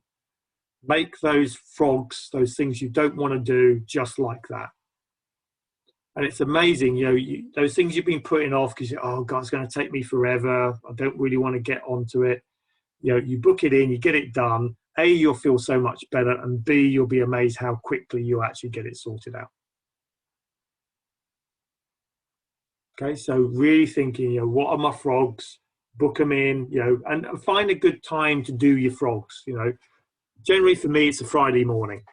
Make those frogs, those things you don't want to do, just like that. And it's amazing, those things you've been putting off because oh God, it's going to take me forever. I don't really want to get onto it. You book it in, you get it done. A, you'll feel so much better, and B, you'll be amazed how quickly you actually get it sorted out. Okay, so really thinking, you know, what are my frogs? Book them in, you know, and find a good time to do your frogs. You know, generally for me, it's a Friday morning.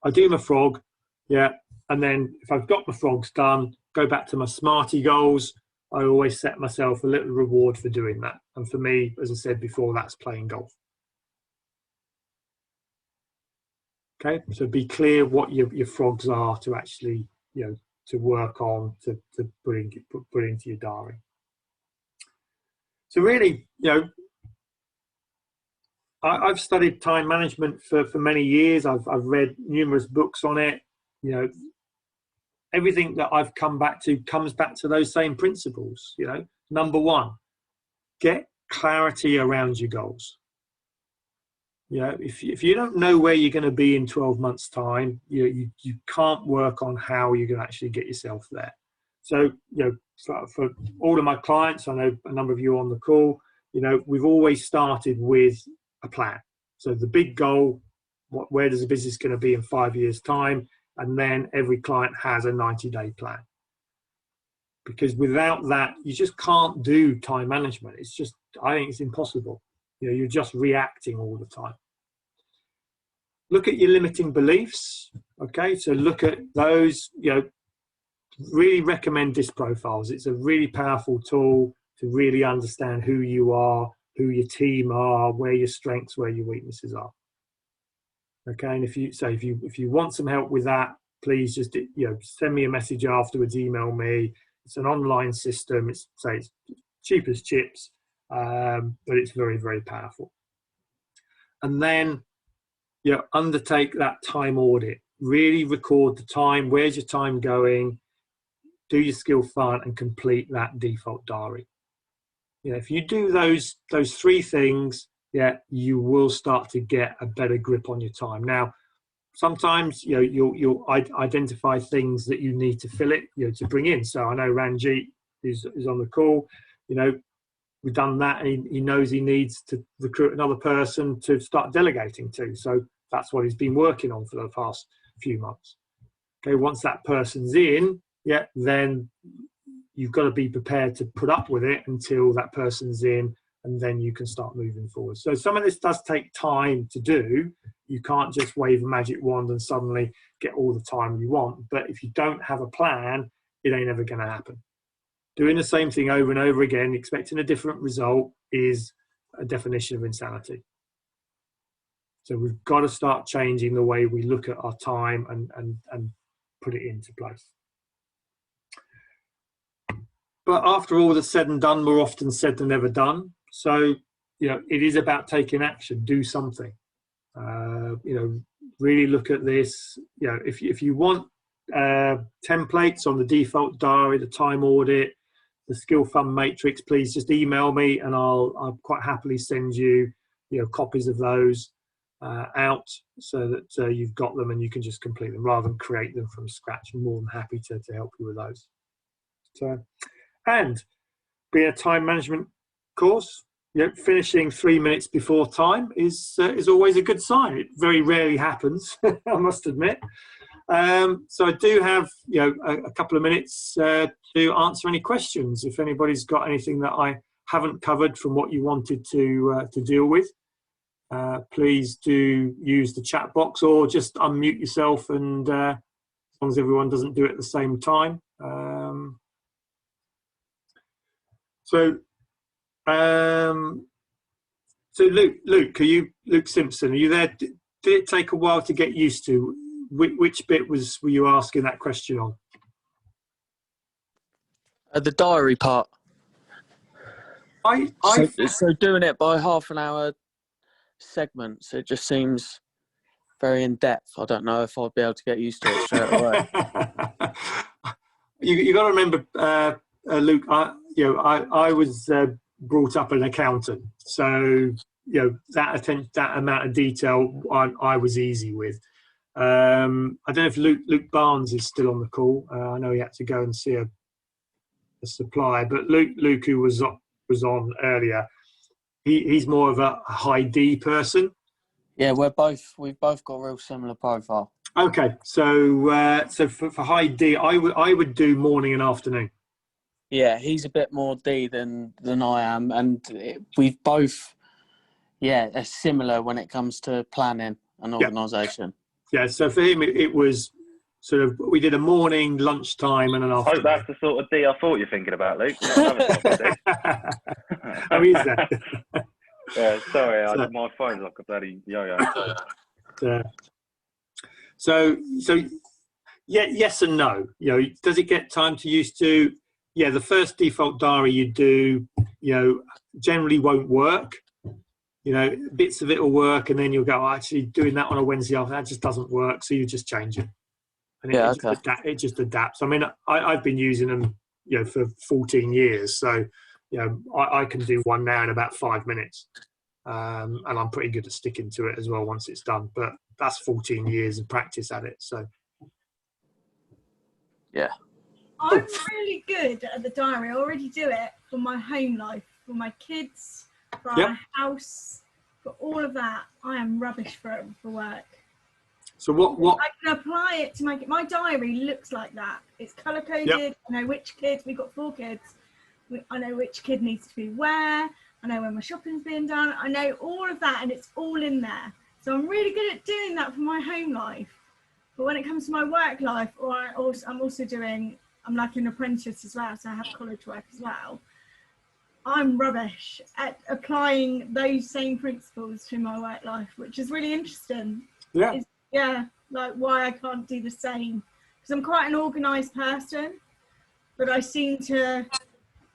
I do my frog, yeah, and then if I've got my frogs done, go back to my SMARTie goals. I always set myself a little reward for doing that. And for me, as I said before, that's playing golf. Okay, so be clear what your frogs are to actually, you know, to work on, to put into your diary. So really, you know, I've studied time management for many years. I've read numerous books on it. You know, everything that I've come back to comes back to those same principles. You know, number one, get clarity around your goals. You know, if you don't know where you're going to be in 12 months' time, you can't work on how you're going to actually get yourself there. So, you know, for all of my clients, I know a number of you on the call, you know, we've always started with a plan. So the big goal, where does the business going to be in 5 years' time? And then every client has a 90-day plan. Because without that, you just can't do time management. It's just, I think it's impossible. You know, you're just reacting all the time. Look at your limiting beliefs. Okay, so look at those. You know, really recommend DISC profiles. It's a really powerful tool to really understand who you are, who your team are, where your strengths, where your weaknesses are. Okay, and if you want some help with that, please just, you know, send me a message afterwards, email me. It's an online system. It's cheap as chips, but it's very, very powerful. And then, you know, undertake that time audit. Really record the time. Where's your time going? Do your skill fund and complete that default diary. You know, if you do those three things, yeah, you will start to get a better grip on your time. Now, sometimes, you know, you'll identify things that you need to fill it, you know, to bring in. So I know Ranjit is on the call. You know, we've done that, and he knows he needs to recruit another person to start delegating to. So that's what he's been working on for the past few months. Okay, once that person's in, yeah, then you've got to be prepared to put up with it until that person's in, and then you can start moving forward. So some of this does take time to do. You can't just wave a magic wand and suddenly get all the time you want. But if you don't have a plan, it ain't ever going to happen. Doing the same thing over and over again, expecting a different result, is a definition of insanity. So we've got to start changing the way we look at our time and put it into place. But after all that's said and done, more often said than never done. So, you know, it is about taking action, do something. You know, really look at this. You know, if you want templates on the default diary, the time audit, the skill fund matrix, please just email me, and I'll quite happily send you, you know, copies of those out, so that you've got them and you can just complete them rather than create them from scratch. I'm more than happy to help you with those. So, and being a time management course, you know, finishing 3 minutes before time is always a good sign. It very rarely happens, I must admit. So I do have, you know, a couple of minutes to answer any questions. If anybody's got anything that I haven't covered from what you wanted to deal with, please do use the chat box, or just unmute yourself, and as long as everyone doesn't do it at the same time. So Luke, Luke Simpson, are you there? Did it take a while to get used to? Which bit were you asking that question on? The diary part. So doing it by half an hour segments, it just seems very in depth. I don't know if I'll be able to get used to it straight away. You got to remember, Luke. I was brought up an accountant, so you know that amount of detail I was easy with. I don't know if Luke Barnes is still on the call. I know he had to go and see a supplier, but Luke, who was on earlier, he's more of a high D person. Yeah, we've both got a real similar profile. Okay, so for high D, I would do morning and afternoon. Yeah, he's a bit more D than I am, and we've both, are similar when it comes to planning and organisation. Yeah, so for him, it was sort of, we did a morning, lunchtime, and an I afternoon. hope that's the sort of D I thought you're thinking about, Luke. Not another sort of D. Oh, is that? Yeah, sorry, my phone's like a bloody yo-yo. So yeah, yes and no. You know, does it get time to used to? Yeah, the first default diary you do, you know, generally won't work. You know, bits of it will work, and then you'll go, oh, actually, doing that on a Wednesday afternoon, that just doesn't work. So you just change it, and it just adapts. I mean, I've been using them, you know, for 14 years, so you know, I can do one now in about 5 minutes, and I'm pretty good at sticking to it as well once it's done. But that's 14 years of practice at it. So yeah. I'm really good at the diary. I already do it for my home life, for my kids, for our house, for all of that. I am rubbish for work. So what? I can apply it to my diary looks like that. It's colour coded. Yep. I know which kid. We've got 4 kids. I know which kid needs to be where. I know when my shopping's being done. I know all of that, and it's all in there. So I'm really good at doing that for my home life. But when it comes to my work life, I'm like an apprentice as well, so I have college work as well. I'm rubbish at applying those same principles to my work life, which is really interesting. Yeah. Like why I can't do the same. Because I'm quite an organised person, but I seem to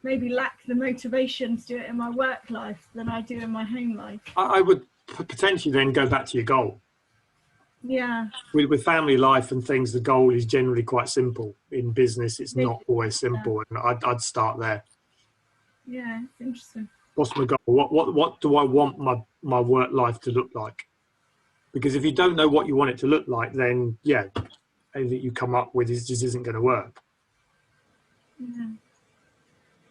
maybe lack the motivation to do it in my work life than I do in my home life. I would potentially then go back to your goal. Yeah. With family life and things, the goal is generally quite simple. In business, it's not always simple, and I'd start there. Yeah, it's interesting. What's my goal? What do I want my work life to look like? Because if you don't know what you want it to look like, then anything you come up with just isn't going to work.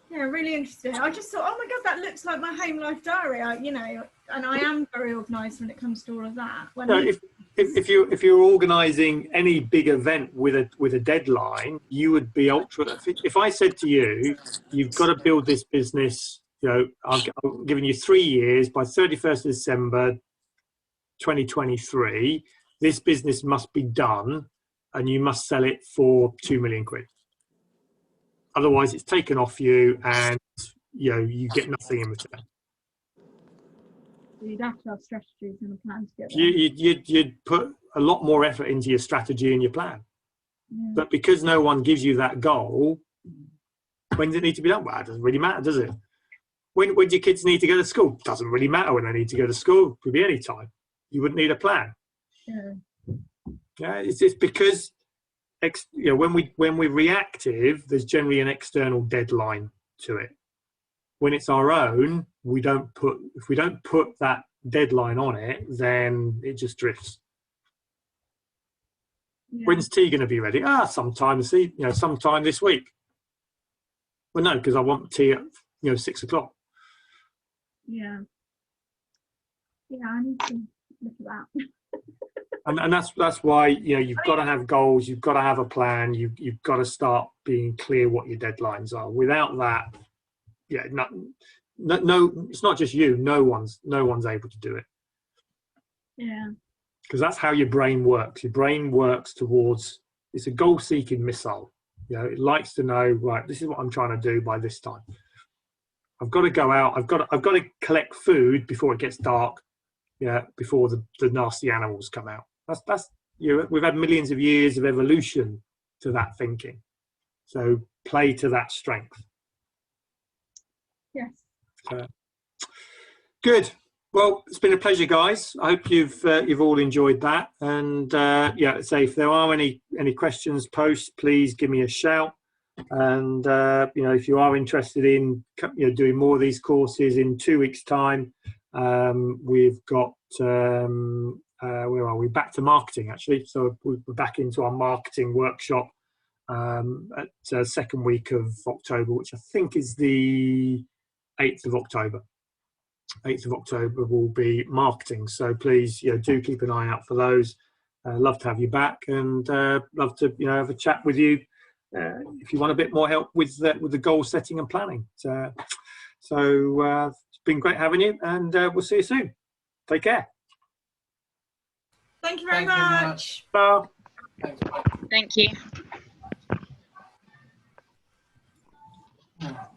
Yeah, really interesting. I just thought, oh my God, that looks like my home life diary. And I am very organised when it comes to all of that. If you're organising any big event with a deadline, you would be ultra. If I said to you, you've got to build this business, you know, I'm giving you 3 years by 31st of December 2023, this business must be done, and you must sell it for 2 million quid. Otherwise, it's taken off you, and you get nothing in return. You'd have to have strategies and a plan to get there. You'd put a lot more effort into your strategy and your plan. Yeah. But because no one gives you that goal, when does it need to be done? Well, it doesn't really matter, does it? When do your kids need to go to school? Doesn't really matter when they need to go to school. It could be any time. You wouldn't need a plan. Yeah, it's because when we're reactive, there's generally an external deadline to it. When it's our own, if we don't put that deadline on it, then it just drifts. Yeah. When's tea going to be ready? Sometime this week. Well, no, because I want tea at 6 o'clock. Yeah. Yeah, I need to look at that. And that's why you've got to have goals, you've got to have a plan, you've got to start being clear what your deadlines are. Without that, no, it's not just you. No one's able to do it. Yeah. Because that's how your brain works. Your brain works towards, it's a goal-seeking missile. It likes to know, right, this is what I'm trying to do by this time. I've got to go out. I've got to collect food before it gets dark. Before the nasty animals come out. That's we've had millions of years of evolution to that thinking. So play to that strength. Yes. Good. Well, it's been a pleasure, guys. I hope you've all enjoyed that. And say if there are any questions, posts, please give me a shout. And if you are interested in doing more of these courses in 2 weeks' time, we've got where are we? Back to marketing, actually. So we're back into our marketing workshop at second week of October, which I think is the 8th of October. 8th of October will be marketing. So please, do keep an eye out for those. Love to have you back, and love to have a chat with you if you want a bit more help with the goal setting and planning. So it's been great having you, and we'll see you soon. Take care. Thank you very Thank you very much. Bye. Thanks. Thank you. Bye.